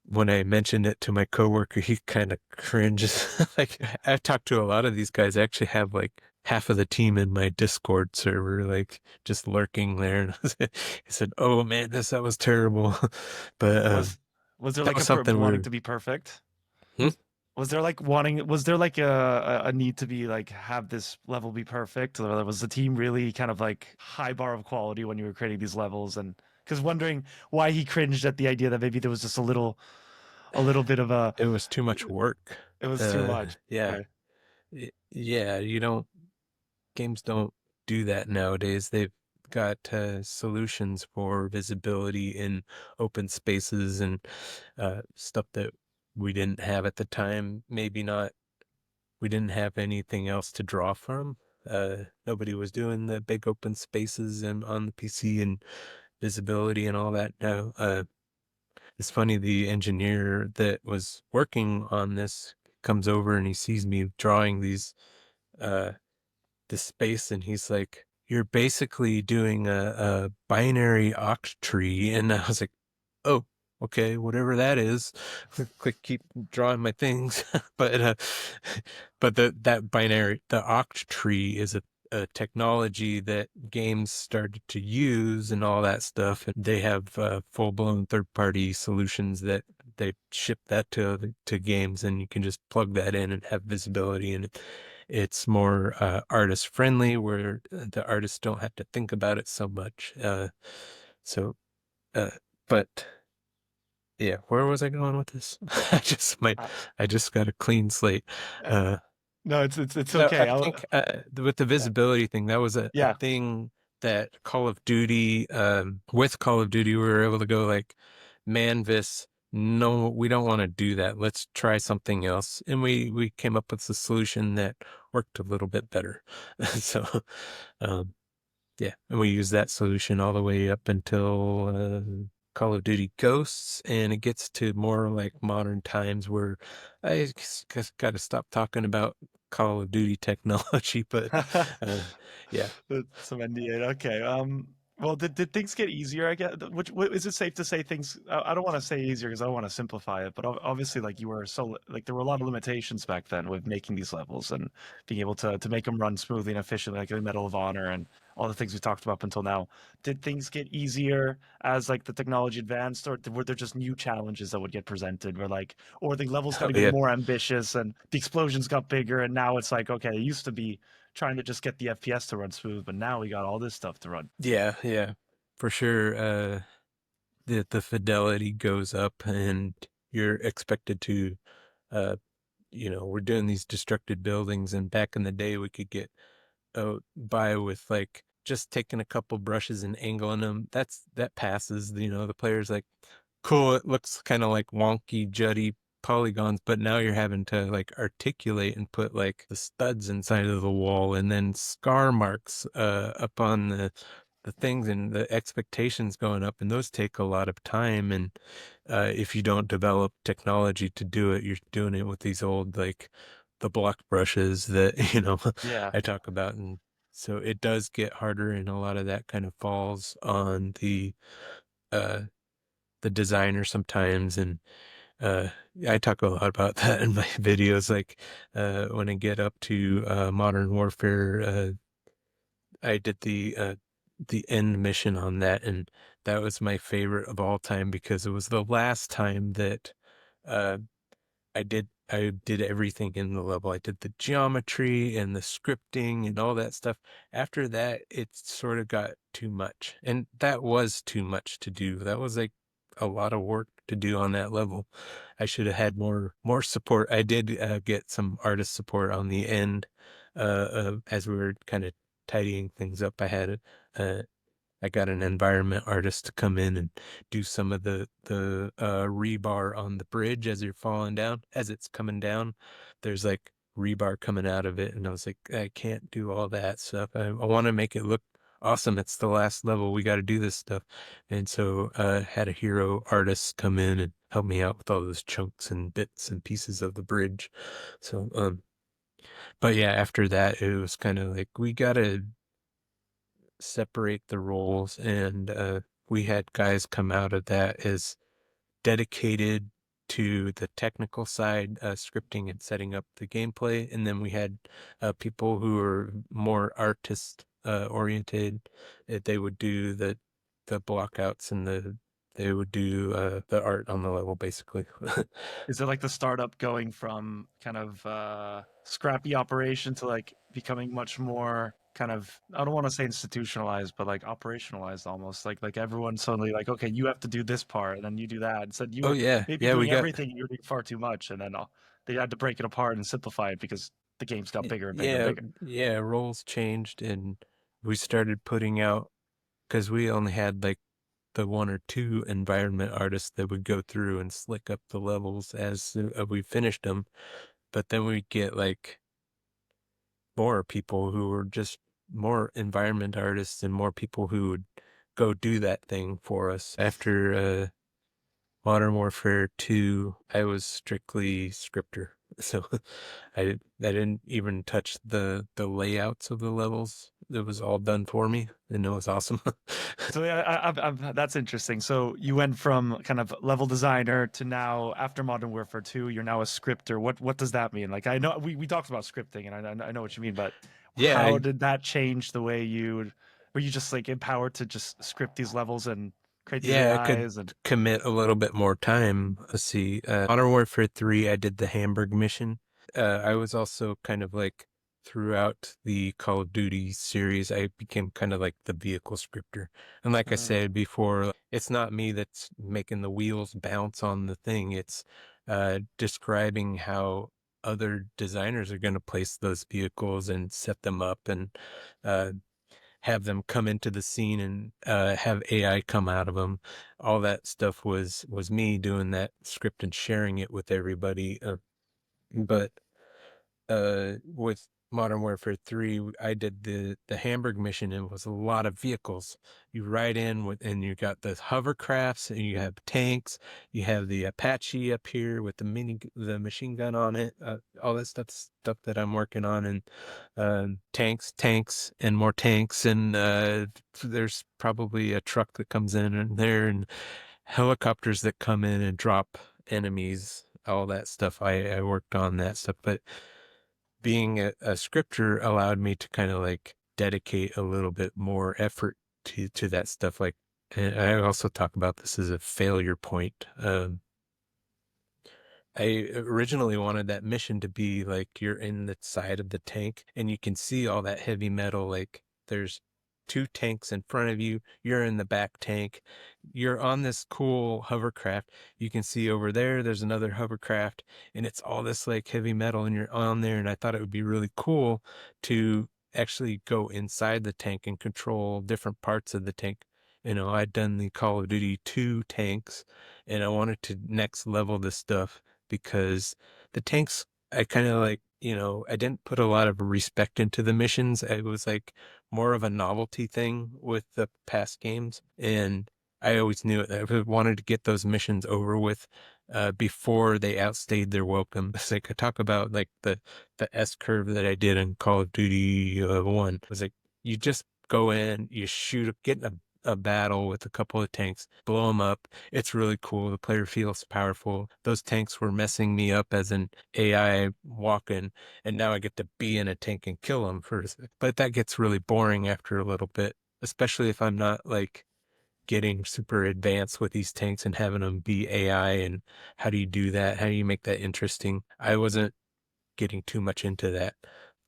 S2: when I mentioned it to my coworker, he kind of cringes. Like, I've talked to a lot of these guys. I actually have like half of the team in my Discord server, like just lurking there. And he said, "Oh man, that was terrible." But
S1: Was was there
S2: that
S1: like
S2: was
S1: a
S2: something we
S1: wanting
S2: were.
S1: to be perfect?
S2: Hmm?
S1: Was there like wanting? Was there like a need to be like have this level be perfect? Or was the team really kind of like high bar of quality when you were creating these levels? And because wondering why he cringed at the idea that maybe there was just a little bit of a
S2: It was too much work.
S1: it was too much.
S2: Yeah,
S1: Okay.
S2: yeah. You don't Games don't do that nowadays. They've got solutions for visibility in open spaces and stuff that we didn't have at the time. Maybe not. We didn't have anything else to draw from. Nobody was doing the big open spaces and on the PC and visibility and all that. No, it's funny. The engineer that was working on this comes over and he sees me drawing uh, this space, and he's like, "You're basically doing a binary oct tree." And I was like, "Oh, okay, whatever that is." Click, keep drawing my things. But but that binary, the oct tree, is a technology that games started to use and all that stuff. And they have full-blown third-party solutions that they ship that to games, and you can just plug that in and have visibility. And it's more artist friendly, where the artists don't have to think about it so much. So, uh, but yeah, where was I going with this?
S1: Uh,
S2: I just got a clean slate.
S1: uh,
S2: Uh,
S1: no, it's
S2: no, I
S1: okay.
S2: think with the
S1: Yeah,
S2: visibility thing, that was a
S1: yeah.
S2: thing that Call of Duty, with Call of Duty, we were able to go like, man, this, no, we don't want to do that. Let's try something else. And we came up with a solution that worked a little bit better. So, um, yeah, and we use that solution all the way up until Call of Duty Ghosts, and it gets to more like modern times where I just got to stop talking about Call of Duty technology. But uh, yeah,
S1: Some NDA. Okay. Well, did things get easier? I guess. Is it safe to say things? I don't want to say easier because I don't want to simplify it. But obviously, like you were so like there were a lot of limitations back then with making these levels and being able to make them run smoothly and efficiently, like in Medal of Honor. And all the things we talked about up until now. Did things get easier as like the technology advanced, or were there just new challenges that would get presented? Where like, or the levels
S2: Oh
S1: got even
S2: yeah,
S1: more ambitious and the explosions got bigger, and now it's like, okay, it used to be trying to just get the FPS to run smooth, but now we got all this stuff to run.
S2: yeah, yeah, for sure. The fidelity goes up, and you're expected to, uh, we're doing these destructed buildings, and back in the day, we could get by with like just taking a couple brushes and angling them. That passes. The player's like, cool. It looks kind of like wonky, juddy polygons, but now you're having to like articulate and put like the studs inside of the wall, and then scar marks up on the things, and the expectations going up, and those take a lot of time. And if you don't develop technology to do it, you're doing it with these old like the block brushes that
S1: Yeah.
S2: I talk about. And so it does get harder, and a lot of that kind of falls on uh the designer sometimes. And uh I talk a lot about that in my videos, like when I get up to Modern Warfare. I did the end mission on that, and that was my favorite of all time because it was the last time that uh I did everything in the level. I did the geometry and the scripting and all that stuff. After that, it sort of got too much. And that was too much to do. That was like a lot of work to do on that level. I should have had more support. I did get some artist support on the end as we were kind of tidying things up. Uh I got an environment artist to come in and do some of the rebar on the bridge as you're falling down. As it's coming down, there's like rebar coming out of it, and I was like, I can't do all that stuff. I want to make it look awesome. It's the last level. We got to do this stuff. And so had a hero artist come in and help me out with all those chunks and bits and pieces of the bridge. So but yeah, after that it was kind of like we gotta separate the roles. And we had guys come out of that as dedicated to the technical side, scripting and setting up the gameplay, and then we had people who were more artist oriented. They would do the blockouts, and they would do the art on the level, basically.
S1: Is it like the startup going from kind of scrappy operation to like becoming much more kind of, I don't want to say institutionalized, but like operationalized almost, like everyone suddenly like, okay, you have to do this part and then you do that. Instead you
S2: Oh
S1: were
S2: yeah,
S1: maybe
S2: yeah, we
S1: doing
S2: got
S1: everything, you were doing far too much, and then they had to break it apart and simplify it because the games got bigger and bigger and
S2: yeah,
S1: bigger.
S2: yeah, roles changed, and we started putting out, because we only had like the one or two environment artists that would go through and slick up the levels as we finished them. But then we'd get like more people who were just more environment artists, and more people who would go do that thing for us. After Modern Warfare 2, I was strictly scripter. So I didn't even touch the layouts of the levels. It was all done for me, and it was awesome.
S1: So yeah, that's interesting. So you went from kind of level designer to now after Modern Warfare 2, you're now a scripter. What does that mean? Like I know we talked about scripting, and I know what you mean, but
S2: Yeah,
S1: how did that change the way you were you just like empowered to just script these levels and create these
S2: I could
S1: AIs and
S2: commit a little bit more time. Let's see. Modern Warfare 3, I did the Hamburg mission. I was also kind of like throughout the Call of Duty series, I became kind of like the vehicle scripter. And like I
S1: uh,
S2: said before, it's not me that's making the wheels bounce on the thing. It's describing how other designers are going to place those vehicles and set them up, and uh, have them come into the scene, and have AI come out of them. All that stuff was me doing that script and sharing it with everybody. But with Modern Warfare 3, I did the Hamburg mission, and it was a lot of vehicles. You ride in with, and you got the hovercrafts, and you have tanks, you have the Apache up here with the machine gun on it, all that stuff that I'm working on. And tanks, and more tanks, and there's probably a truck that comes in and there, and helicopters that come in and drop enemies, all that stuff. I worked on that stuff. But being a scripter allowed me to kind of like dedicate a little bit more effort to that stuff. Like, and I also talk about this as a failure point. I originally wanted that mission to be like you're in the side of the tank and you can see all that heavy metal. Like there's two tanks in front of you. You're in the back tank. You're on this cool hovercraft. You can see over there, there's another hovercraft and it's all this like heavy metal and you're on there. And I thought it would be really cool to actually go inside the tank and control different parts of the tank. You know, I'd done the Call of Duty 2 tanks and I wanted to next level this stuff because the tanks, I kind of like, I didn't put a lot of respect into the missions. It was like more of a novelty thing with the past games. And I always knew it. I wanted to get those missions over with before they outstayed their welcome. It's like I talk about like the S curve that I did in Call of Duty 1. It was like you just go in, you shoot, get in a battle with a couple of tanks, blow them up. It's really cool. The player feels powerful. Those tanks were messing me up as an AI walking, and now I get to be in a tank and kill them first. But that gets really boring after a little bit, especially if I'm not like getting super advanced with these tanks and having them be AI. And how do you do that? How do you make that interesting? I wasn't getting too much into that.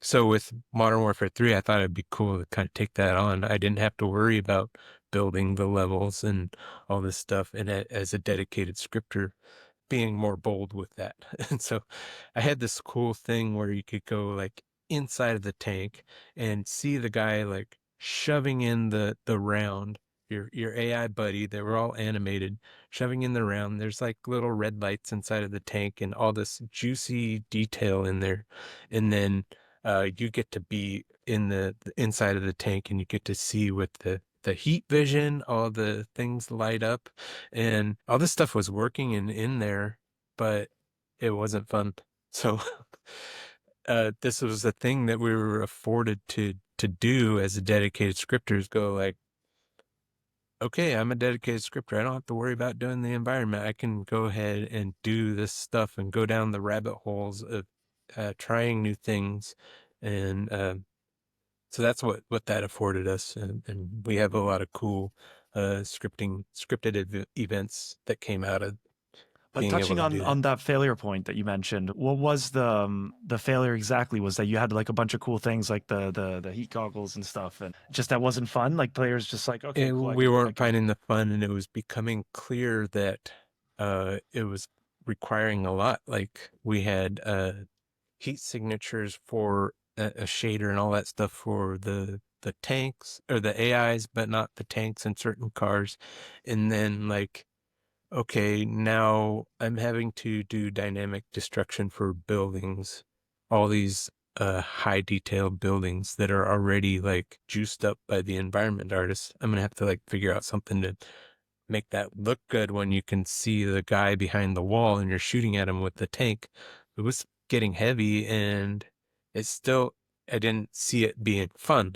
S2: So with Modern Warfare 3, I thought it'd be cool to kind of take that on. I didn't have to worry about building the levels and all this stuff. And as a dedicated scripter, being more bold with that. And so I had this cool thing where you could go like inside of the tank and see the guy like shoving in the round, your AI buddy, they were all animated, shoving in the round. There's like little red lights inside of the tank and all this juicy detail in there. And then you get to be in the inside of the tank and you get to see with the heat vision, all the things light up and all this stuff was working and in there, but it wasn't fun. So this was a thing that we were afforded to do as a dedicated scripters go like, okay, I'm a dedicated scripter. I don't have to worry about doing the environment. I can go ahead and do this stuff and go down the rabbit holes of trying new things. And so that's what that afforded us. And we have a lot of cool scripted events that came out of
S1: But
S2: being able
S1: touching
S2: to do that.
S1: on that failure point that you mentioned, what was the failure exactly? Was that you had like a bunch of cool things like the heat goggles and stuff, and just that wasn't fun? Like players just like, okay, cool,
S2: We
S1: I
S2: weren't
S1: can.
S2: finding the fun, and it was becoming clear that it was requiring a lot. Like we had heat signatures for a shader and all that stuff for the tanks or the AIs, but not the tanks in certain cars. And then like, okay, now I'm having to do dynamic destruction for buildings, all these high detail buildings that are already like juiced up by the environment artists. I'm gonna have to like figure out something to make that look good when you can see the guy behind the wall and you're shooting at him with the tank. It was getting heavy and it's still, I didn't see it being fun.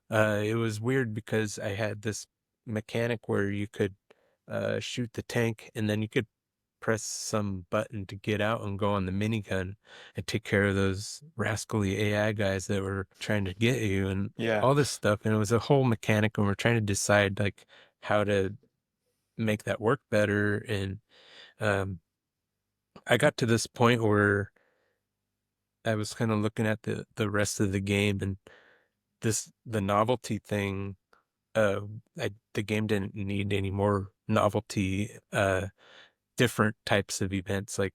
S2: It was weird because I had this mechanic where you could shoot the tank and then you could press some button to get out and go on the minigun and take care of those rascally AI guys that were trying to get you and
S1: Yeah.
S2: all this stuff. And it was a whole mechanic and we're trying to decide like how to make that work better. And um, I got to this point where I was kind of looking at the rest of the game and the novelty thing. The game didn't need any more novelty, different types of events like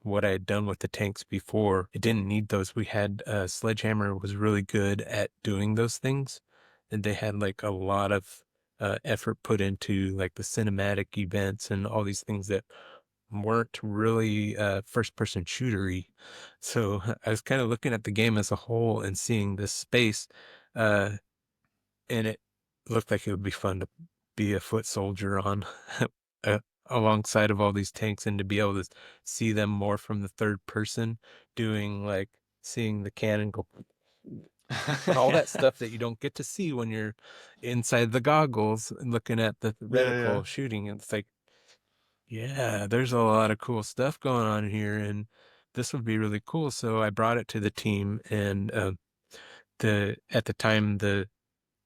S2: what I had done with the tanks before. It didn't need those. We had Sledgehammer was really good at doing those things, and they had like a lot of effort put into like the cinematic events and all these things that weren't really first person shootery. So I was kind of looking at the game as a whole and seeing this space. Uh, and it looked like it would be fun to be a foot soldier on uh, alongside of all these tanks and to be able to see them more from the third person doing like seeing the cannon go all that stuff that you don't get to see when you're inside the goggles and looking at the
S1: Yeah, yeah.
S2: reticle shooting. It's like, yeah, there's a lot of cool stuff going on here and this would be really cool. So I brought it to the team and the at the time the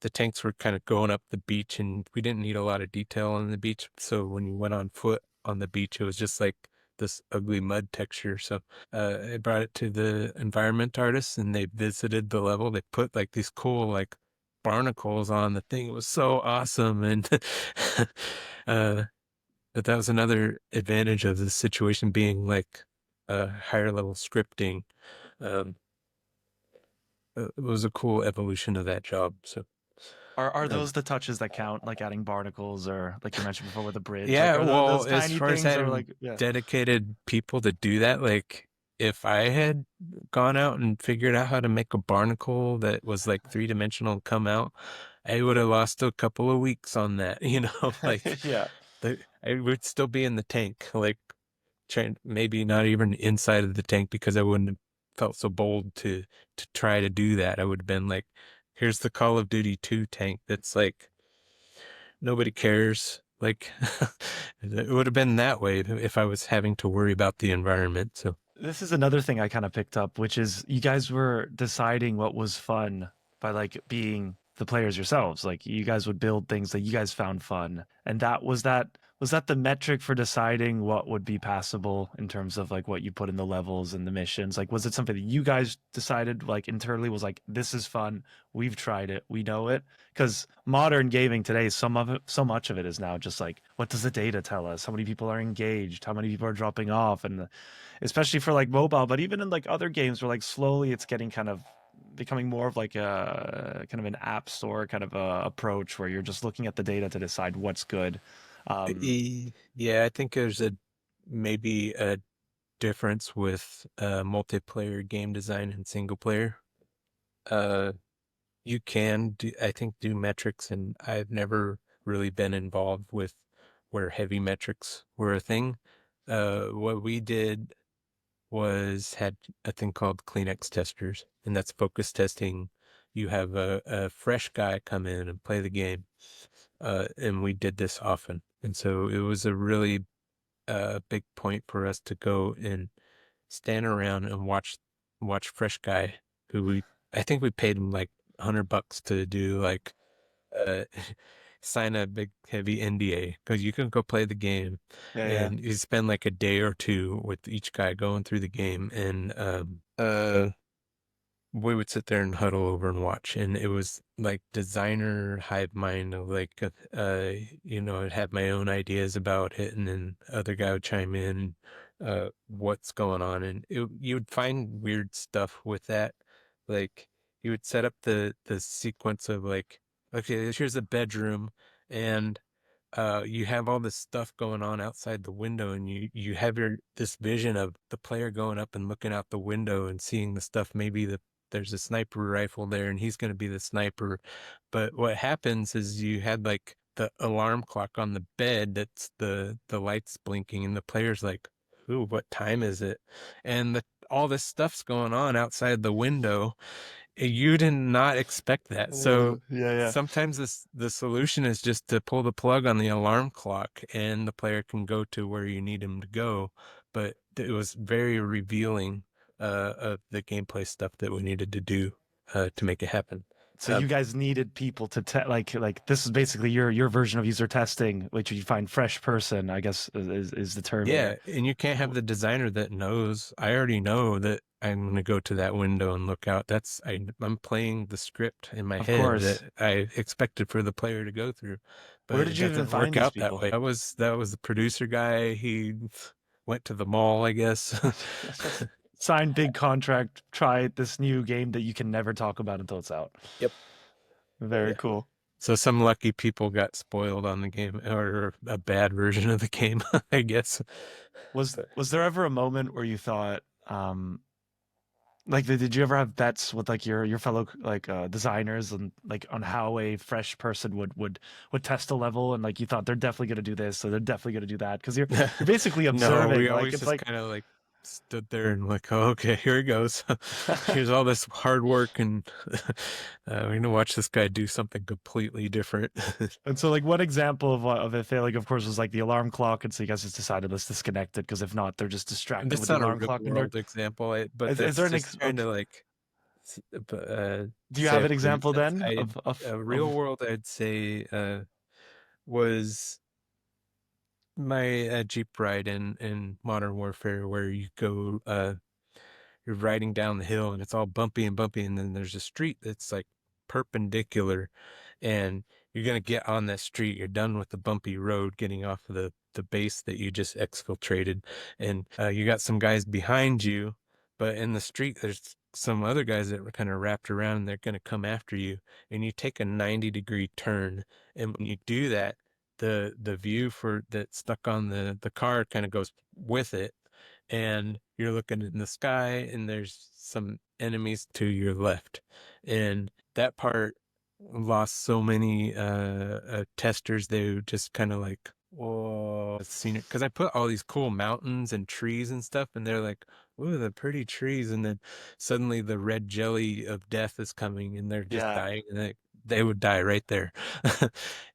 S2: tanks were kind of going up the beach, and we didn't need a lot of detail on the beach. So when you went on foot on the beach, it was just like this ugly mud texture. So I brought it to the environment artists, and they visited the level. They put like these cool like barnacles on the thing. It was so awesome, and uh, but that was another advantage of the situation being like higher level scripting. Um, it was a cool evolution of that job. So.
S1: Are
S2: Um,
S1: those the touches that count, like adding barnacles or like you mentioned before with the bridge? Like
S2: Yeah,
S1: are
S2: well,
S1: those
S2: as
S1: tiny
S2: far as
S1: things or
S2: having
S1: like yeah.
S2: dedicated people to do that, like if I had gone out and figured out how to make a barnacle that was like three-dimensional come out, I would have lost a couple of weeks on that, like
S1: Yeah.
S2: I would still be in the tank, like trying maybe not even inside of the tank because I wouldn't have felt so bold to try to do that. I would have been like, here's the Call of Duty 2 tank that's like nobody cares. Like it would have been that way if I was having to worry about the environment. So
S1: This is another thing I kind of picked up, which is you guys were deciding what was fun by like being the players yourselves. Like you guys would build things that you guys found fun. And that was that the metric for deciding what would be passable in terms of like what you put in the levels and the missions? Like was it something that you guys decided like internally was like this is fun, we've tried it, we know it? Because modern gaming today, some of it, so much of it is now just like what does the data tell us? How many people are engaged? How many people are dropping off? And especially for like mobile, but even in like other games where like slowly it's getting kind of becoming more of like a kind of an app store kind of a approach where you're just looking at the data to decide what's good. Um,
S2: yeah, I think there's a maybe a difference with multiplayer game design and single player. Uh, you can do, I think, do metrics, and I've never really been involved with where heavy metrics were a thing. What we did was had a thing called Kleenex testers, and that's focus testing. You have a fresh guy come in and play the game, and we did this often. And so it was a really big point for us to go and stand around and watch fresh guy who I think we paid him like $100 to do like uh sign a big heavy NDA because you can go play the game
S1: yeah, yeah.
S2: and you spend like a day or two with each guy going through the game and we would sit there and huddle over and watch, and it was like designer hive mind of like I'd have my own ideas about it, and then other guy would chime in what's going on, and you would find weird stuff with that. Like you would set up the sequence of like, okay, here's a bedroom, and you have all this stuff going on outside the window, and you have this vision of the player going up and looking out the window and seeing the stuff. Maybe there's a sniper rifle there, and he's going to be the sniper. But what happens is you had like the alarm clock on the bed that's the lights blinking, and the player's like, "Ooh, what time is it?" And all this stuff's going on outside the window, you did not expect that. So
S1: Yeah, yeah.
S2: sometimes the solution is just to pull the plug on the alarm clock and the player can go to where you need him to go. But it was very revealing of the gameplay stuff that we needed to do to make it happen.
S1: So
S2: Uh,
S1: you guys needed people to like this is basically your version of user testing, which you find fresh person, I guess is the term
S2: Yeah,
S1: here.
S2: and you can't have the designer that knows. I already know that I'm going to go to that window and look out. I'm playing the script in my
S1: Of
S2: head
S1: course.
S2: that I expected for the player to go through, but
S1: Where
S2: it
S1: did you even
S2: doesn't
S1: find
S2: work
S1: these
S2: out that
S1: people?
S2: way. That was the producer guy. He went to the mall, I guess.
S1: Sign big contract, try this new game that you can never talk about until it's out.
S2: Yep.
S1: Very
S2: Yeah.
S1: cool.
S2: So some lucky people got spoiled on the game or a bad version of the game, I guess.
S1: Was
S2: But
S1: was there ever a moment where you thought, like did you ever have bets with like your fellow like designers and like on how a fresh person would test a level and like you thought they're definitely gonna do this, so they're definitely gonna do that because you're basically
S2: no,
S1: observing
S2: we
S1: like
S2: always
S1: it's
S2: just
S1: like
S2: kind of like stood there and like, oh, okay, here he goes. Here's all this hard work, and we're gonna watch this guy do something completely different.
S1: and so like one example of it failing of course was like the alarm clock and so you guys just decided let's disconnect it because if not they're just
S2: And
S1: distracted with
S2: that's
S1: the
S2: not a
S1: alarm
S2: real
S1: clock and they're
S2: world example, but
S1: is there
S2: that's
S1: an
S2: just trying
S1: okay
S2: to like But
S1: Do you have an
S2: sadly,
S1: example then
S2: I real
S1: of
S2: world, I'd say was my Jeep ride in Modern Warfare, where you go you're riding down the hill and it's all bumpy and bumpy, and then there's a street that's like perpendicular, and you're gonna get on that street. You're done with the bumpy road, getting off of the base that you just exfiltrated, and you got some guys behind you, but in the street there's some other guys that were kind of wrapped around, and they're gonna come after you, and you take a 90-degree turn, and when you do that, the view for that stuck on the car kind of goes with it, and you're looking in the sky and there's some enemies to your left, and that part lost so many testers. They would just kind of like, whoa, seen it, because I put all these cool mountains and trees and stuff, and they're like, ooh, the pretty trees, and then suddenly the red jelly of death is coming and they're just
S1: yeah.
S2: dying, and they would die right there.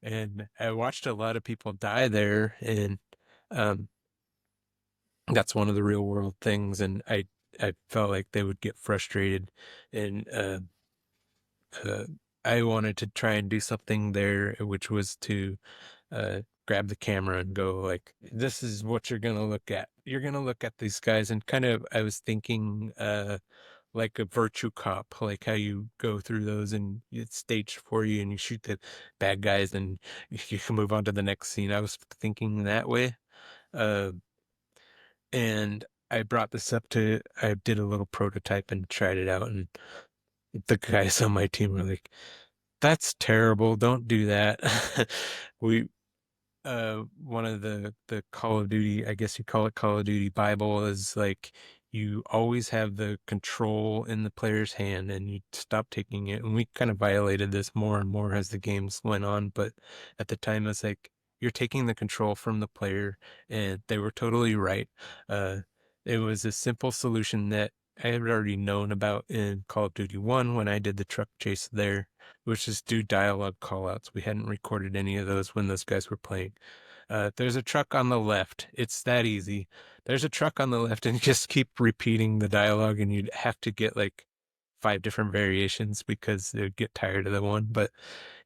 S2: And I watched a lot of people die there, and um that's one of the real world things, and I felt like they would get frustrated, and uh I wanted to try and do something there, which was to grab the camera and go like, this is what you're gonna look at. You're gonna look at these guys, and kind of I was thinking like a virtue cop, like how you go through those and it's staged for you and you shoot the bad guys and you can move on to the next scene. I was thinking that way. Uh and I brought this up to, I did a little prototype and tried it out, and the guys on my team were like, "That's terrible. Don't do that." We one of the Call of Duty, I guess you call it Call of Duty Bible, is like you always have the control in the player's hand and you stop taking it. And we kind of violated this more and more as the games went on, but at the time it's like you're taking the control from the player, and they were totally right. Uh it was a simple solution that I had already known about in Call of Duty 1 when I did the truck chase there, which is do dialogue callouts. We hadn't recorded any of those when those guys were playing. There's a truck on the left. It's that easy. There's a truck on the left, and you just keep repeating the dialogue, and you'd have to get like 5 different variations because they'd get tired of the one. But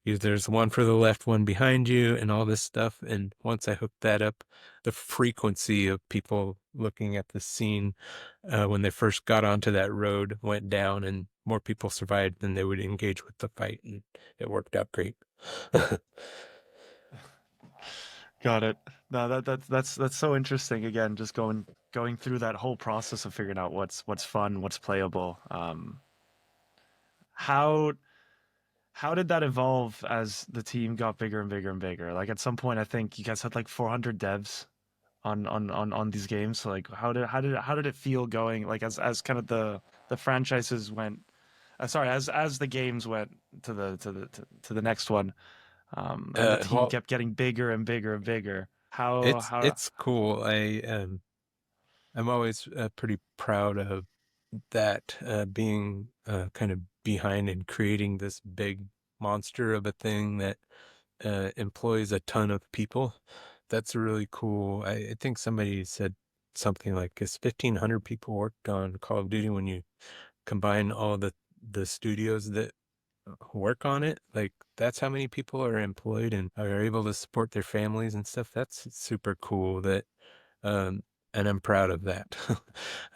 S2: there's one for the left, one behind you, and all this stuff. And once I hooked that up, the frequency of people looking at the scene when they first got onto that road went down, and more people survived than they would engage with the fight, and it worked out great.
S1: Got it. No, that's so interesting. Again, just going through that whole process of figuring out what's fun, what's playable. How how did that evolve as the team got bigger and bigger and bigger? Like at some point, I think you guys had like 400 devs on these games. So like, how did it feel going like as kind of the franchises went? Sorry, as the games went to the next one, and the team
S2: Well,
S1: kept getting bigger and bigger and bigger. How
S2: it's cool. I'm always pretty proud of that, being kind of behind and creating this big monster of a thing that employs a ton of people. That's really cool. I think somebody said something like, "Is 1,500 people worked on Call of Duty when you combine all the studios that work on it? Like that's how many people are employed and are able to support their families and stuff. That's super cool. That um, and I'm proud of that."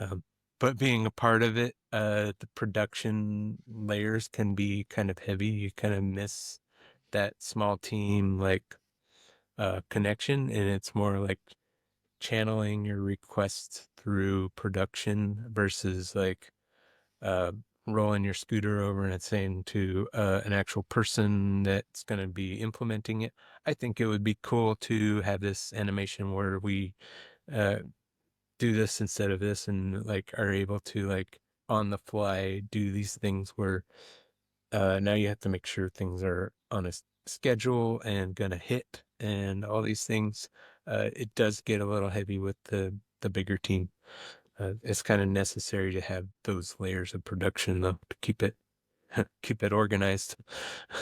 S2: um, but being a part of it, the production layers can be kind of heavy. You kind of miss that small team like connection, and it's more like channeling your requests through production versus like uh, rolling your scooter over and it's saying to an actual person that's going to be implementing it. I think it would be cool to have this animation where we uh, do this instead of this, and like are able to like on the fly do these things where now you have to make sure things are on a schedule and gonna hit and all these things. It does get a little heavy with the bigger team. It's kind of necessary to have those layers of production though to keep it keep it organized.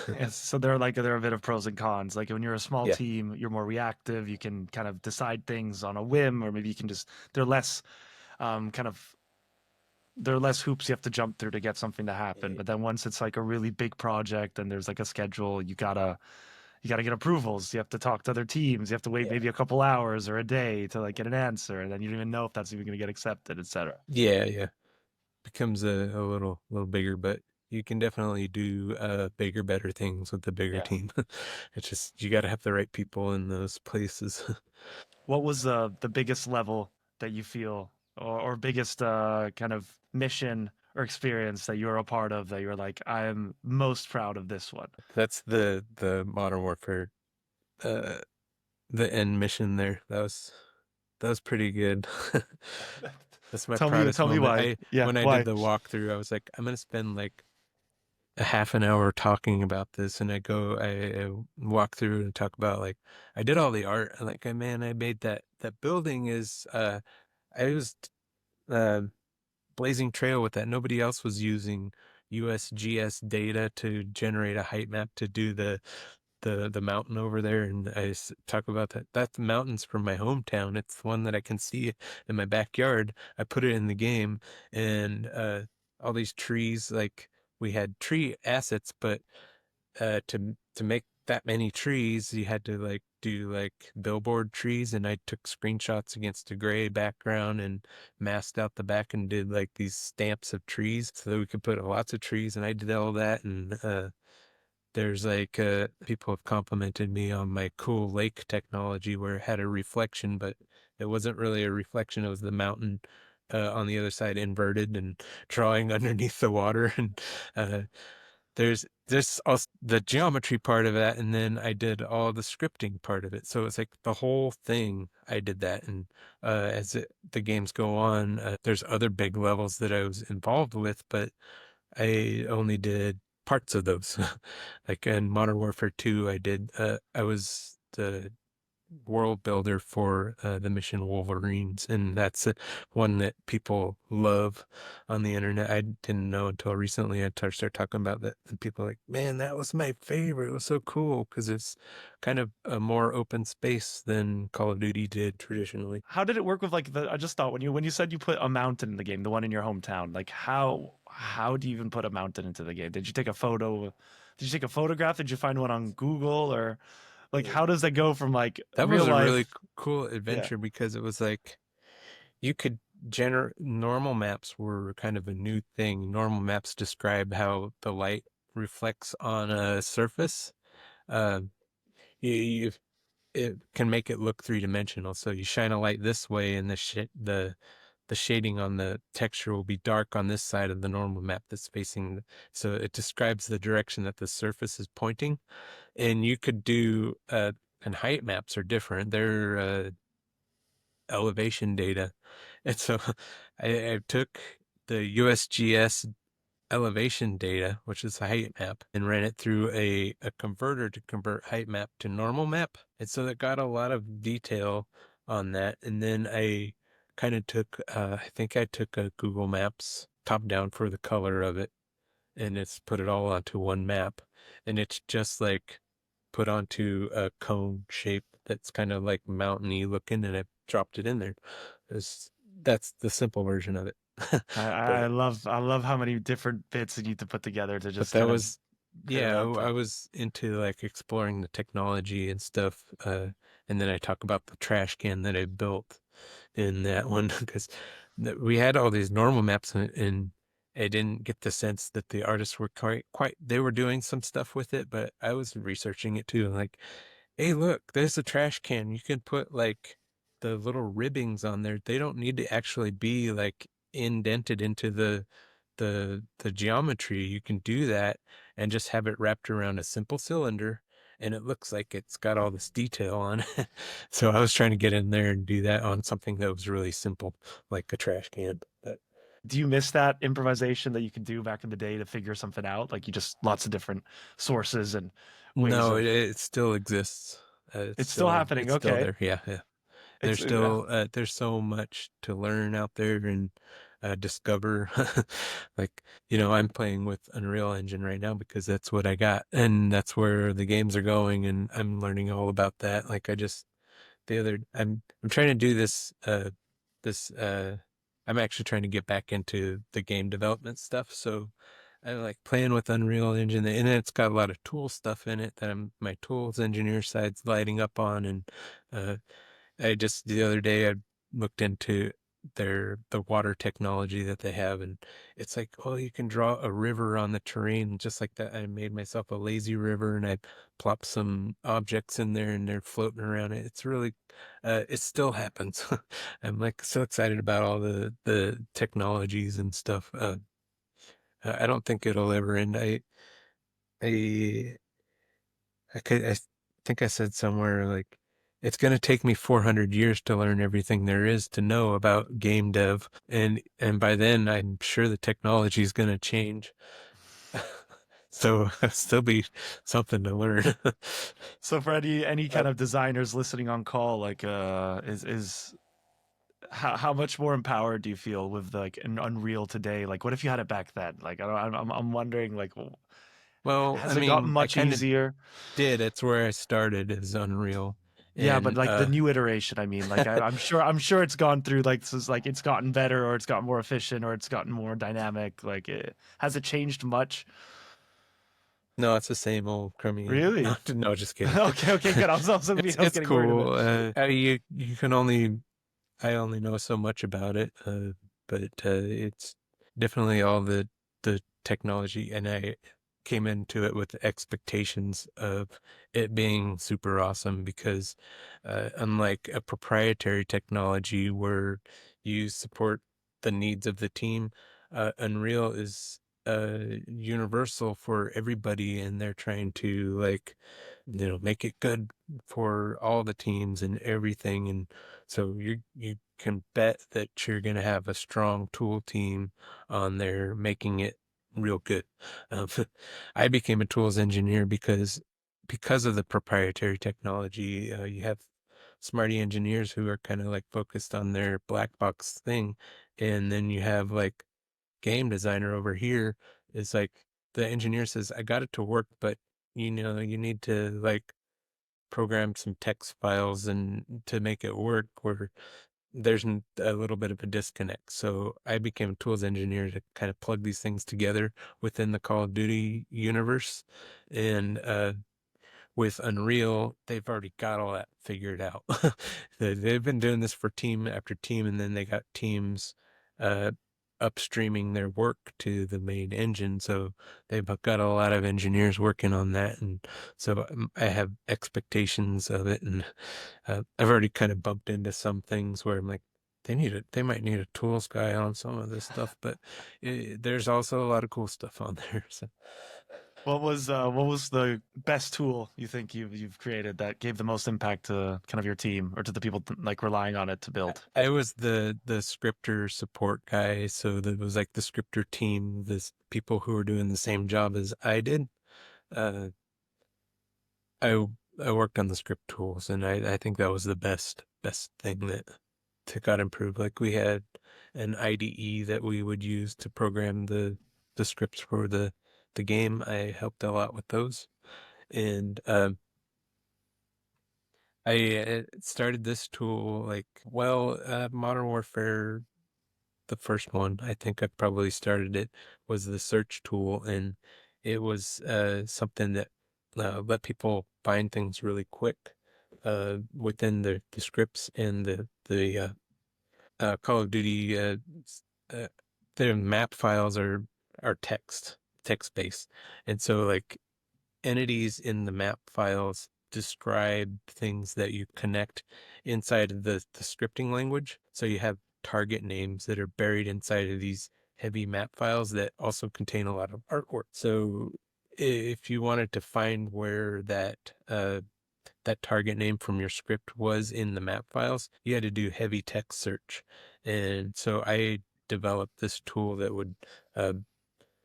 S1: yes, so there are a bit of pros and cons. Like when you're a small
S2: Yeah.
S1: team, you're more reactive. You can kind of decide things on a whim, or maybe you can just they're less kind of there are less hoops you have to jump through to get something to happen.
S2: Eh,
S1: But then once it's like a really big project and there's like a schedule, you gotta get approvals. You have to talk to other teams. You have to wait
S2: yeah,
S1: maybe a couple hours or a day to like get an answer, and then you don't even know if that's even gonna get accepted, etc.
S2: yeah, yeah. Becomes a little bigger, but you can definitely do bigger, better things with the bigger
S1: Yeah.
S2: team. It's just you got to have the right people in those places.
S1: What was the biggest level that you feel, or biggest kind of mission or experience that you were a part of that you were like, I am most proud of this one?
S2: That's the Modern Warfare uh the end mission there. That was pretty good. That's my proudest
S1: Tell me
S2: moment.
S1: why.
S2: I
S1: Yeah,
S2: When I did
S1: why?
S2: the walkthrough, I was like, I'm gonna spend like a half an hour talking about this, and I walk through and talk about like I did all the art. And like, man, I made that building is I was uh blazing trail with that. Nobody else was using USGS data to generate a height map to do the mountain over there, and talk about that. That mountain's from my hometown. It's the one that I can see in my backyard. I put it in the game, and all these trees, like we had tree assets, but to make that many trees, you had to like do like billboard trees, and I took screenshots against a gray background and masked out the back and did like these stamps of trees so that we could put lots of trees, and I did all that. And there's like people have complimented me on my cool lake technology where it had a reflection, but it wasn't really a reflection. It was the mountain on the other side inverted and drawing underneath the water. And uh, there's also the geometry part of that, and then I did all the scripting part of it. So it's like the whole thing. I did that, and the games go on, there's other big levels that I was involved with, but I only did parts of those. Like in Modern Warfare 2, I was the world builder for the mission Wolverines, and that's one that people love on the internet. I didn't know until recently. I started talking about that, and people are like, man, that was my favorite. It was so cool because it's kind of a more open space than Call of Duty did traditionally.
S1: How did it work with like the? I just thought when you said you put a mountain in the game, the one in your hometown, like how do you even put a mountain into the game? Did you take a photo? Did you take a photograph? Did you find one on Google or like
S2: Yeah.
S1: how does that go from like
S2: That
S1: real
S2: was a really
S1: life?
S2: cool
S1: Yeah.
S2: adventure because it was like you could generate normal maps were kind of a new thing. Normal maps describe how the light reflects on a surface. Uh, you it can make it look three-dimensional. So you shine a light this way, and the shading on the texture will be dark on this side of the normal map that's facing. So it describes the direction that the surface is pointing. And you could do and height maps are different. They're elevation data. And so I took the USGS elevation data, which is a height map, and ran it through a converter to convert height map to normal map. And so it got a lot of detail on that. And then I kind of took, I think I took a Google Maps top down for the color of it, and it's put it all onto one map. And it's just like put onto a cone shape that's kind of like mountainy looking, and I dropped it in there. It's, that's the simple version of it.
S1: I
S2: But
S1: love how many different bits you need to put together to
S2: but
S1: just
S2: that
S1: kind of
S2: was
S1: put it
S2: yeah,
S1: up.
S2: I was into like exploring the technology and stuff. And then I talk about the trash can that I built in that one because we had all these normal maps, and I didn't get the sense that the artists were quite they were doing some stuff with it, but I was researching it too. Like, hey, look, there's a trash can. You can put like the little ribbings on there. They don't need to actually be like indented into the geometry. You can do that and just have it wrapped around a simple cylinder, and it looks like it's got all this detail on it. So I was trying to get in there and do that on something that was really simple, like a trash can. But
S1: Do you miss that improvisation that you could do back in the day to figure something out? Like you just lots of different sources and ways
S2: no,
S1: of
S2: it still exists.
S1: it's still happening.
S2: It's still
S1: Okay.
S2: there. Yeah, yeah.
S1: It's yeah.
S2: There's so much to learn out there and discover. Like, I'm playing with Unreal Engine right now because that's what I got, and that's where the games are going, and I'm learning all about that. Like, I'm trying to do this I'm actually trying to get back into the game development stuff. So I like playing with Unreal Engine, and it's got a lot of tool stuff in it that my tools engineer side's lighting up on. And uh, I just the other day I looked into the water technology that they have, and it's like, oh, you can draw a river on the terrain just like that. I made myself a lazy river, and I plopped some objects in there, and they're floating around it. It's really, it still happens. I'm like so excited about all the technologies and stuff. I don't think it'll ever end. I I think I said somewhere like it's going to take me 400 years to learn everything there is to know about game dev, and by then I'm sure the technology is going to change. So it'll still be something to learn.
S1: So for any
S2: Uh,
S1: kind of designers listening on call, like is how much more empowered do you feel with like an Unreal today? Like, what if you had it back then? Like, I'm wondering, like,
S2: well, I
S1: has it gotten
S2: mean, I
S1: much
S2: kind of
S1: easier?
S2: did. It's where I started is Unreal,
S1: Yeah, but
S2: and
S1: like the new iteration, I mean, like I'm sure it's gone through like this is like it's gotten better or it's gotten more efficient or it's gotten more dynamic. Like, has it changed much?
S2: no, it's the same old crummy. No,
S1: Really?
S2: no, just kidding.
S1: Okay, okay, good. I was
S2: It's
S1: getting worried a bit.
S2: cool. You can only I only know so much about it, but it's definitely all the technology, and I came into it with expectations of it being super awesome because, unlike a proprietary technology where you support the needs of the team, Unreal is universal for everybody, and they're trying to like, make it good for all the teams and everything, and so you can bet that you're going to have a strong tool team on there making it real good. Um, I became a tools engineer because of the proprietary technology. You have smarty engineers who are kind of like focused on their black box thing, and then you have like game designer over here is like the engineer says, I got it to work, but you need to like program some text files and to make it work, where there's a little bit of a disconnect. So I became a tools engineer to kind of plug these things together within the Call of Duty universe. And with Unreal, they've already got all that figured out. They've been doing this for team after team, and then they got teams uh, upstreaming their work to the main engine. So they've got a lot of engineers working on that, and so I have expectations of it. And I've already kind of bumped into some things where I'm like, they might need a tools guy on some of this stuff, but there's also a lot of cool stuff on there. So.
S1: What was the best tool you think you've created that gave the most impact to kind of your team or to the people like relying on it to build?
S2: I was the scripter support guy, so that was like the scripter team, this people who were doing the same job as I did. Uh, I I worked on the script tools, and I think that was the best thing that got improved. Like we had an IDE that we would use to program the scripts for the game. I helped a lot with those, and I started this tool like Modern Warfare. The first one, I think I probably started it, was the search tool, and it was something that let people find things really quick within the scripts and the Call of Duty. Uh, their map files are text based, and so like entities in the map files describe things that you connect inside of the scripting language. So you have target names that are buried inside of these heavy map files that also contain a lot of artwork. So if you wanted to find where that target name from your script was in the map files, you had to do heavy text search. And so I developed this tool that would uh,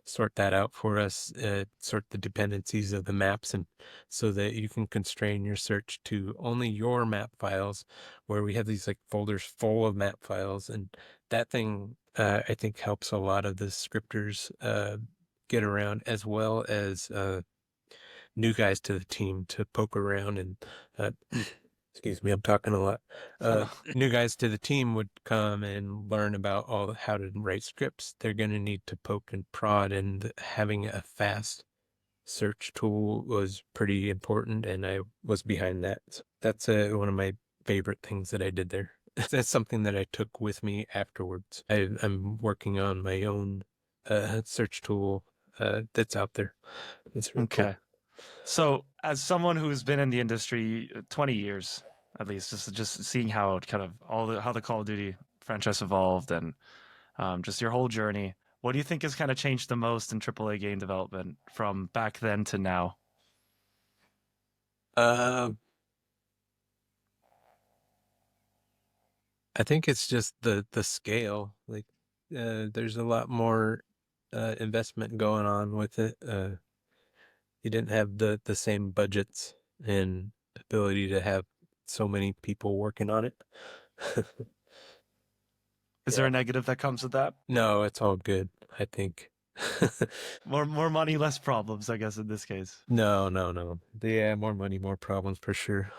S2: sort that out for us, sort the dependencies of the maps, and so that you can constrain your search to only your map files, where we have these like folders full of map files. And that thing, I think helps a lot of the scripters get around, as well as new guys to the team to poke around and Excuse me, I'm talking a lot. New guys to the team would come and learn about how to write scripts. They're going to need to poke and prod, and having a fast search tool was pretty important, and I was behind that. So that's one of my favorite things that I did there. That's something that I took with me afterwards. I'm working on my own search tool that's out there. It's really cool.
S1: Okay. So, as someone who's been in the industry 20 years, at least, just seeing how it kind of how the Call of Duty franchise evolved and just your whole journey, what do you think has kind of changed the most in AAA game development from back then to now?
S2: Uh, I think it's just the scale. Like, there's a lot more investment going on with it. You didn't have the same budgets and ability to have so many people working on it.
S1: Is there
S2: Yeah.
S1: a negative that comes with that?
S2: No, it's all good, I think.
S1: More money, less problems, I guess, in this case.
S2: No, no, no. Yeah, more money, more problems for sure.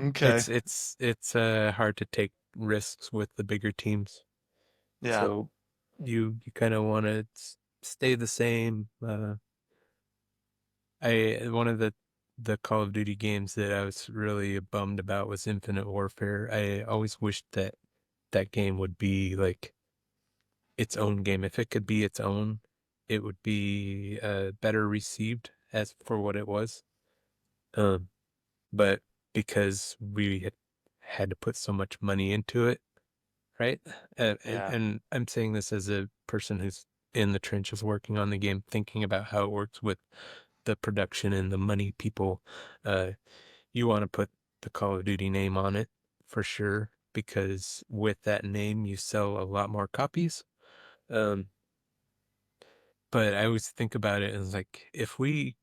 S1: Okay.
S2: It's hard to take risks with the bigger teams.
S1: Yeah.
S2: So you kind of want to stay the same. I one of the Call of Duty games that I was really bummed about was Infinite Warfare. I always wished that that game would be like its own game. If it could be its own, it would be better received as for what it was. Um, but because we had to put so much money into it, right?
S1: Yeah.
S2: And I'm saying this as a person who's in the trenches working on the game, thinking about how it works with the production and the money people. Uh, you want to put the Call of Duty name on it for sure, because with that name, you sell a lot more copies. Um, but I always think about it as like, if we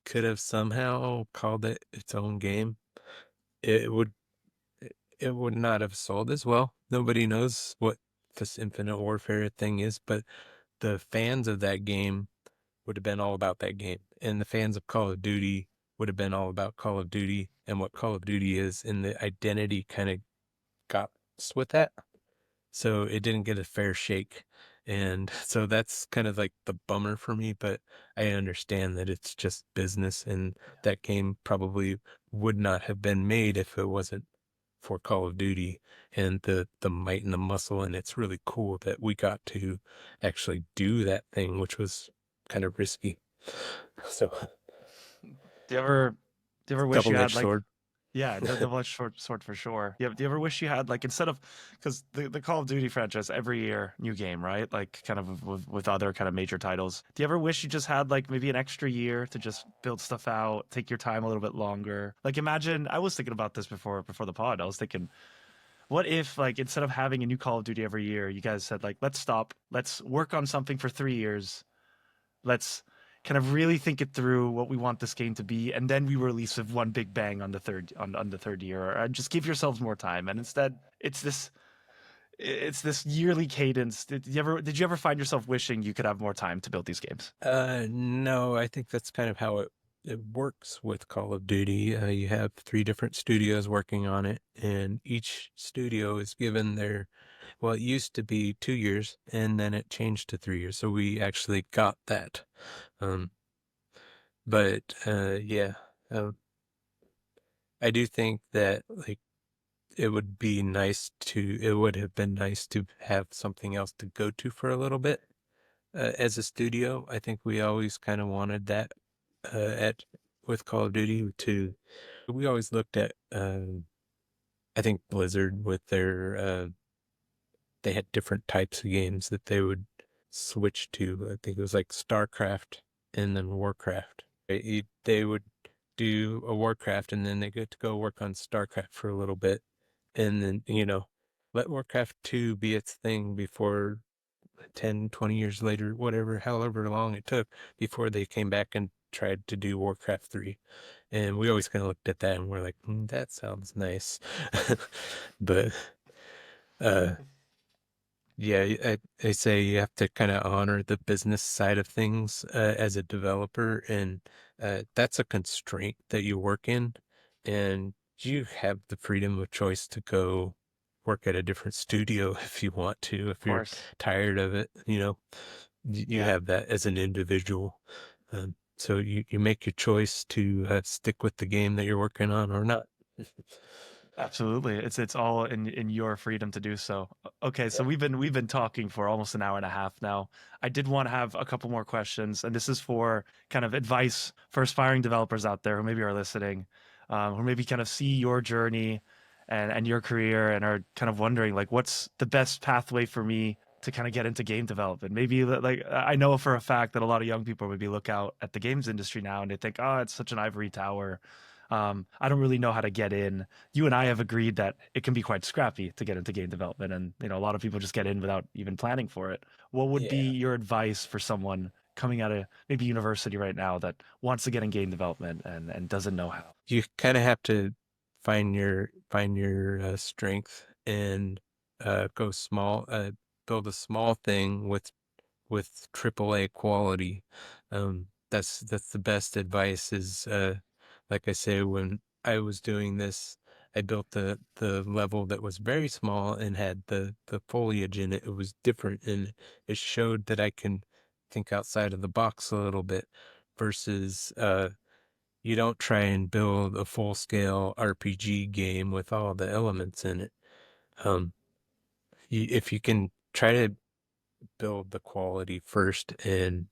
S2: could have somehow called it its own game, it would it would not have sold as well. Nobody knows what this Infinite Warfare thing is, but the fans of that game would have been all about that game. And the fans of Call of Duty would have been all about Call of Duty and what Call of Duty is. And the identity kind of got with that. So it didn't get a fair shake. And so that's kind of like the bummer for me, but I understand that it's just business, and that game probably would not have been made if it wasn't for Call of Duty and the might and the muscle. And it's really cool that we got to actually do that thing, which was kind of risky. So
S1: Do you ever do you ever wish you had
S2: double-edged
S1: like
S2: sword.
S1: yeah, the double-edged sword for sure. Yeah, do you ever wish you had like instead of because the Call of Duty franchise every year new game, right? Like kind of with other kind of major titles. Do you ever wish you just had like maybe an extra year to just build stuff out, take your time a little bit longer? Like imagine I was thinking about this before the pod. I was thinking, what if like instead of having a new Call of Duty every year, you guys said like let's stop, let's work on something for 3 years, let's kind of really think it through what we want this game to be, and then we release with one big bang on the third year, or just give yourselves more time. And instead, it's this yearly cadence. Did you ever find yourself wishing you could have more time to build these games?
S2: No, I think that's kind of how it works with Call of Duty. You have three different studios working on it, and each studio is given their, well, it used to be 2 years, and then it changed to 3 years. So we actually got that. Um, but yeah, um, I do think that like it would have been nice to have something else to go to for a little bit. As a studio, I think we always kind of wanted that at with Call of Duty to. We always looked at. I think Blizzard with their. They had different types of games that they would switch to. I think it was like StarCraft and then Warcraft. They would do a Warcraft, and then they get to go work on StarCraft for a little bit, and then let Warcraft 2 be its thing before 10, 20 years later, whatever, however long it took before they came back and tried to do Warcraft 3. And we always kind of looked at that and we're like, that sounds nice. But uh, yeah, I say you have to kind of honor the business side of things as a developer. And that's a constraint that you work in. and you have the freedom of choice to go work at a different studio if you want to,
S1: Of
S2: if you're
S1: course.
S2: tired of it, you
S1: Yeah.
S2: have that as an individual. So you make your choice to stick with the game that you're working on or not.
S1: Absolutely. It's all in your freedom to do so. Okay, so
S2: Yeah.
S1: we've been talking for almost an hour and a half now. I did want to have a couple more questions, and this is for kind of advice for aspiring developers out there who maybe are listening, who maybe kind of see your journey and your career and are kind of wondering like what's the best pathway for me to kind of get into game development. Maybe like I know for a fact that a lot of young people would be look out at the games industry now and they think, oh, it's such an ivory tower. I don't really know how to get in. You and I have agreed that it can be quite scrappy to get into game development, and a lot of people just get in without even planning for it. What would
S2: Yeah.
S1: be your advice for someone coming out of maybe university right now that wants to get in game development and doesn't know how?
S2: You kind of have to find your strength and go small, build a small thing with AAA quality. That's the best advice is like I say, when I was doing this, I built the level that was very small and had the foliage in it. It was different and it showed that I can think outside of the box a little bit versus you don't try and build a full scale RPG game with all the elements in it. Um, if you can try to build the quality first and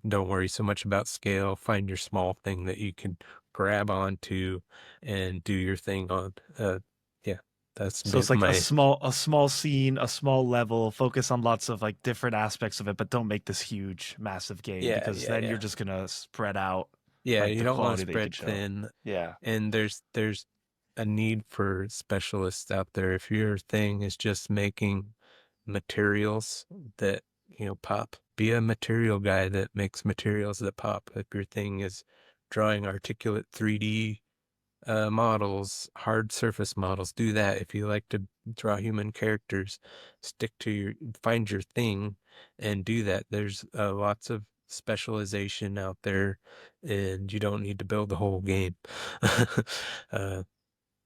S2: don't worry so much about scale. Find your small thing that you can grab onto and do your thing on. Yeah, that's
S1: So it's
S2: been
S1: like
S2: my
S1: a small scene, a small level, focus on lots of like different aspects of it, but don't make this huge, massive game
S2: yeah,
S1: because
S2: yeah,
S1: then you're
S2: yeah.
S1: just gonna spread out
S2: Yeah,
S1: like
S2: you
S1: the
S2: don't want to
S1: quality that you could
S2: spread
S1: show.
S2: thin,
S1: Yeah.
S2: and there's a need for specialists out there. If your thing is just making materials that, pop, be a material guy that makes materials that pop. If your thing is drawing articulate 3D models, hard surface models. Do that. If you like to draw human characters, find your thing and do that. There's lots of specialization out there, and you don't need to build the whole game. uh,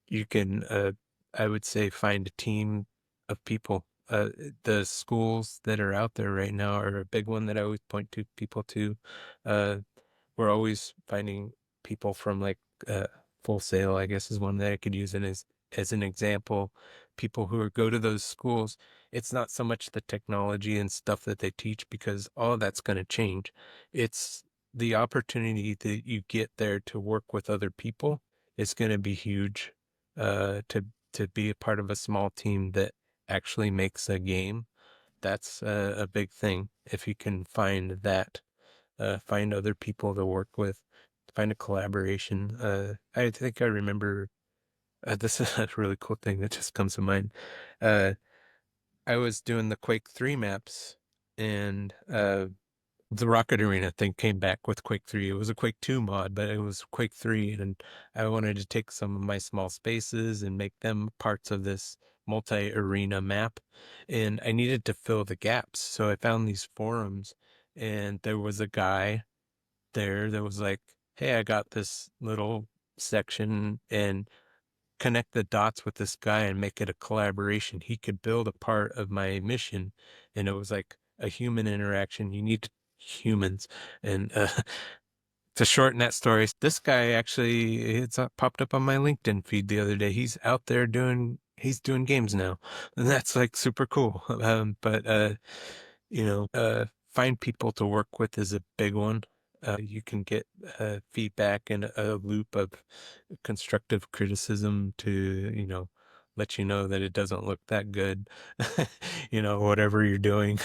S2: you can, I would say, find a team of people. The schools that are out there right now are a big one that I always point to people to. Uh, we're always finding people from like uh Full Sail, I guess is one that I could use as an example. People who go to those schools, it's not so much the technology and stuff that they teach because all that's going to change. It's the opportunity that you get there to work with other people is going to be huge. To be a part of a small team that actually makes a game, that's a big thing. If you can find that, find other people to work with, find a collaboration. I think I remember this is a really cool thing that just comes to mind. Uh, I was doing the Quake 3 maps, and the Rocket Arena thing came back with Quake 3. It was a Quake 2 mod, but it was Quake 3, and I wanted to take some of my small spaces and make them parts of this multi-arena map, and I needed to fill the gaps. So I found these forums, and there was a guy there that was like, hey, I got this little section and connect the dots with this guy and make it a collaboration. He could build a part of my mission, and it was like a human interaction. You need humans. And to shorten that story, this guy actually, it's popped up on my LinkedIn feed the other day. He's out there he's doing games now. And that's like super cool. But find people to work with is a big one. You can get feedback and a loop of constructive criticism to, let you know that it doesn't look that good, whatever you're doing.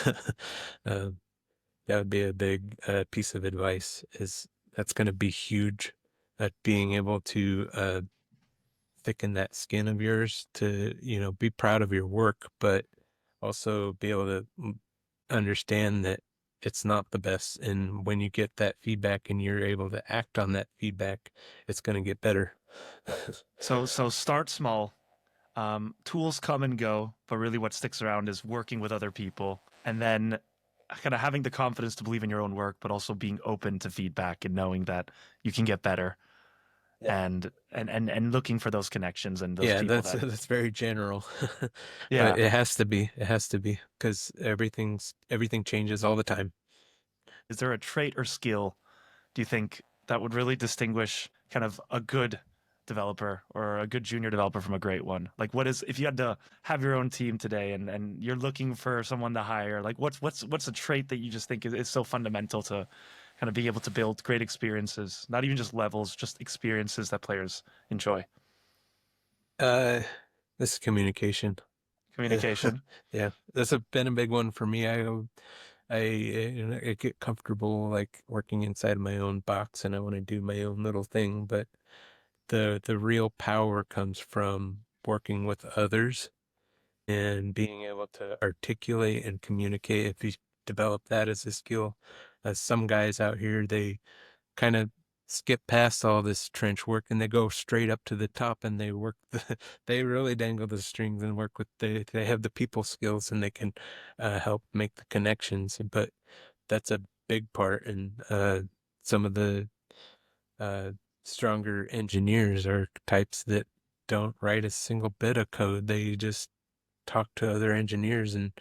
S2: uh, that would be a big piece of advice is that's going to be huge at being able to thicken that skin of yours to, be proud of your work, but also be able to understand that it's not the best. And when you get that feedback and you're able to act on that feedback, it's going to get better.
S1: So start small. Tools come and go, but really what sticks around is working with other people and then kind of having the confidence to believe in your own work, but also being open to feedback and knowing that you can get better.
S2: Yeah.
S1: and looking for those connections and those
S2: Yeah,
S1: people
S2: that's
S1: that
S2: that's very general. But
S1: yeah.
S2: it has to be. It has to be because everything changes all the time.
S1: Is there a trait or skill do you think that would really distinguish kind of a good developer or a good junior developer from a great one? Like what is if you had to have your own team today and you're looking for someone to hire, like what's a trait that you just think is so fundamental to kind of being able to build great experiences, not even just levels, just experiences that players enjoy?
S2: Uh, this is communication.
S1: Communication.
S2: Yeah, that's been a big one for me. I get comfortable like working inside my own box, and I want to do my own little thing. But the real power comes from working with others and being able to articulate and communicate. If you develop that as a skill, some guys out here, they kind of skip past all this trench work and they go straight up to the top and they work they really dangle the strings and work with they have the people skills and they can help make the connections. But that's a big part. And some of the uh, stronger engineers are types that don't write a single bit of code. They just talk to other engineers and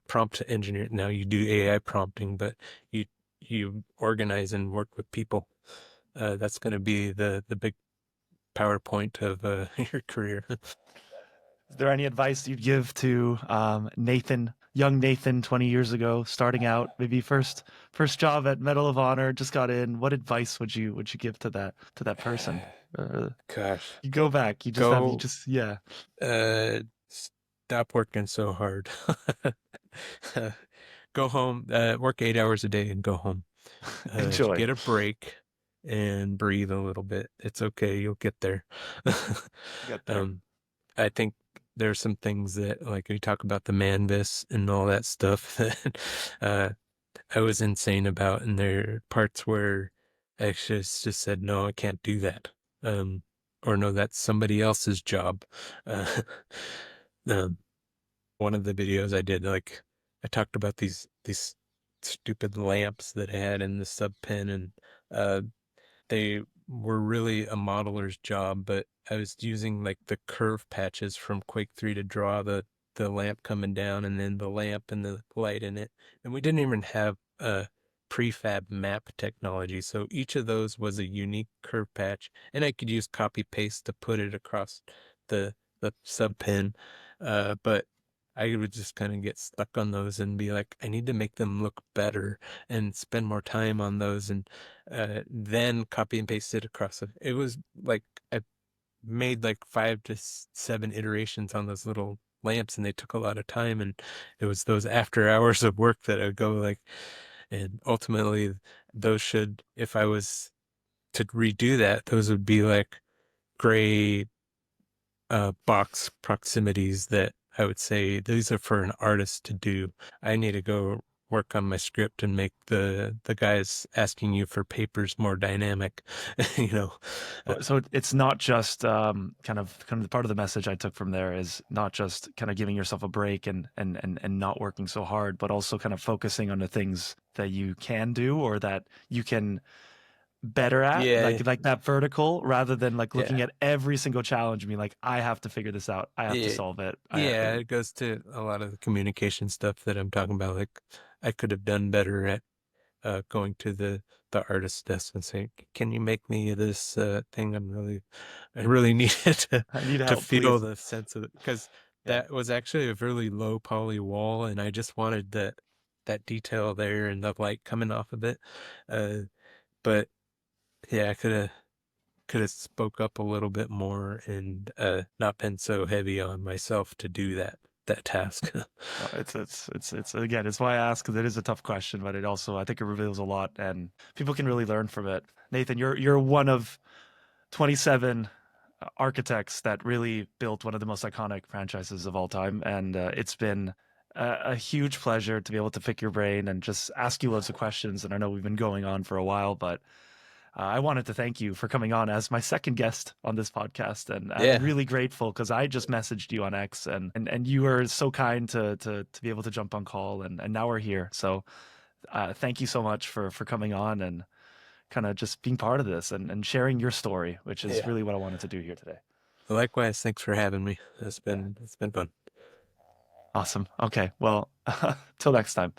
S2: prompt engineer. Now you do AI prompting, but you you organize and work with people. That's going to be the big PowerPoint of your career.
S1: Is there any advice you'd give to Nathan, young Nathan, 20 years ago, starting out, maybe first job at Medal of Honor, just got in? What advice would you give to that person?
S2: Gosh,
S1: You go back. You
S2: go
S1: just yeah.
S2: stop working so hard. Go home, work 8 hours a day and go home.
S1: Enjoy.
S2: Get a break and breathe a little bit. It's okay. You'll get there.
S1: Get there.
S2: Um, I think there's some things that, like we talk about the Manvis and all that stuff that I was insane about, and there are parts where I just said, no, I can't do that. Or no, that's somebody else's job. Uh, um, one of the videos I did, like I talked about these stupid lamps that I had in the sub pen, and uh, they were really a modeler's job, but I was using like the curve patches from Quake 3 to draw the lamp coming down and then the lamp and the light in it. And we didn't even have a prefab map technology. So each of those was a unique curve patch, and I could use copy paste to put it across the sub pen. But I would just kind of get stuck on those and be like, I need to make them look better and spend more time on those. And then copy and paste it across it. It was like I made like 5 to 7 iterations on those little lamps, and they took a lot of time. And it was those after hours of work that I would go like, and ultimately, those should, if I was to redo that, those would be like gray box proximities that I would say these are for an artist to do. I need to go work on my script and make the guys asking you for papers more dynamic, you know. Uh,
S1: So it's not just kind of part of the message I took from there is not just kind of giving yourself a break and not working so hard, but also kind of focusing on the things that you can do or that you can better at,
S2: yeah,
S1: like that vertical, rather than like looking
S2: yeah,
S1: at every single challenge and being like, I have to figure this out. I have to
S2: yeah,
S1: solve it.
S2: yeah. It goes to a lot of the communication stuff that I'm talking about. Like I could have done better at going to the artist desk and saying, "Can you make me this thing? I really need it
S1: I need
S2: to
S1: help,
S2: feel
S1: please.
S2: the sense of it because
S1: Yeah.
S2: that was actually a really low poly wall, and I just wanted that detail there and the light coming off of it. Uh, but yeah, I could have spoke up a little bit more and not been so heavy on myself to do that task.
S1: It's again, it's why I ask because it is a tough question, but it also I think it reveals a lot and people can really learn from it. Nathan, you're one of 27 architects that really built one of the most iconic franchises of all time, and it's been a huge pleasure to be able to pick your brain and just ask you loads of questions. And I know we've been going on for a while, but I wanted to thank you for coming on as my second guest on this podcast, and I'm
S2: Yeah,
S1: really grateful because I just messaged you on X, and you were so kind to be able to jump on call, and now we're here. So thank you so much for coming on and kind of just being part of this and sharing your story, which is
S2: Yeah.
S1: really what I wanted to do here today.
S2: Likewise, thanks for having me.
S1: Yeah.
S2: It's been fun.
S1: Awesome. Okay. Well, till next time.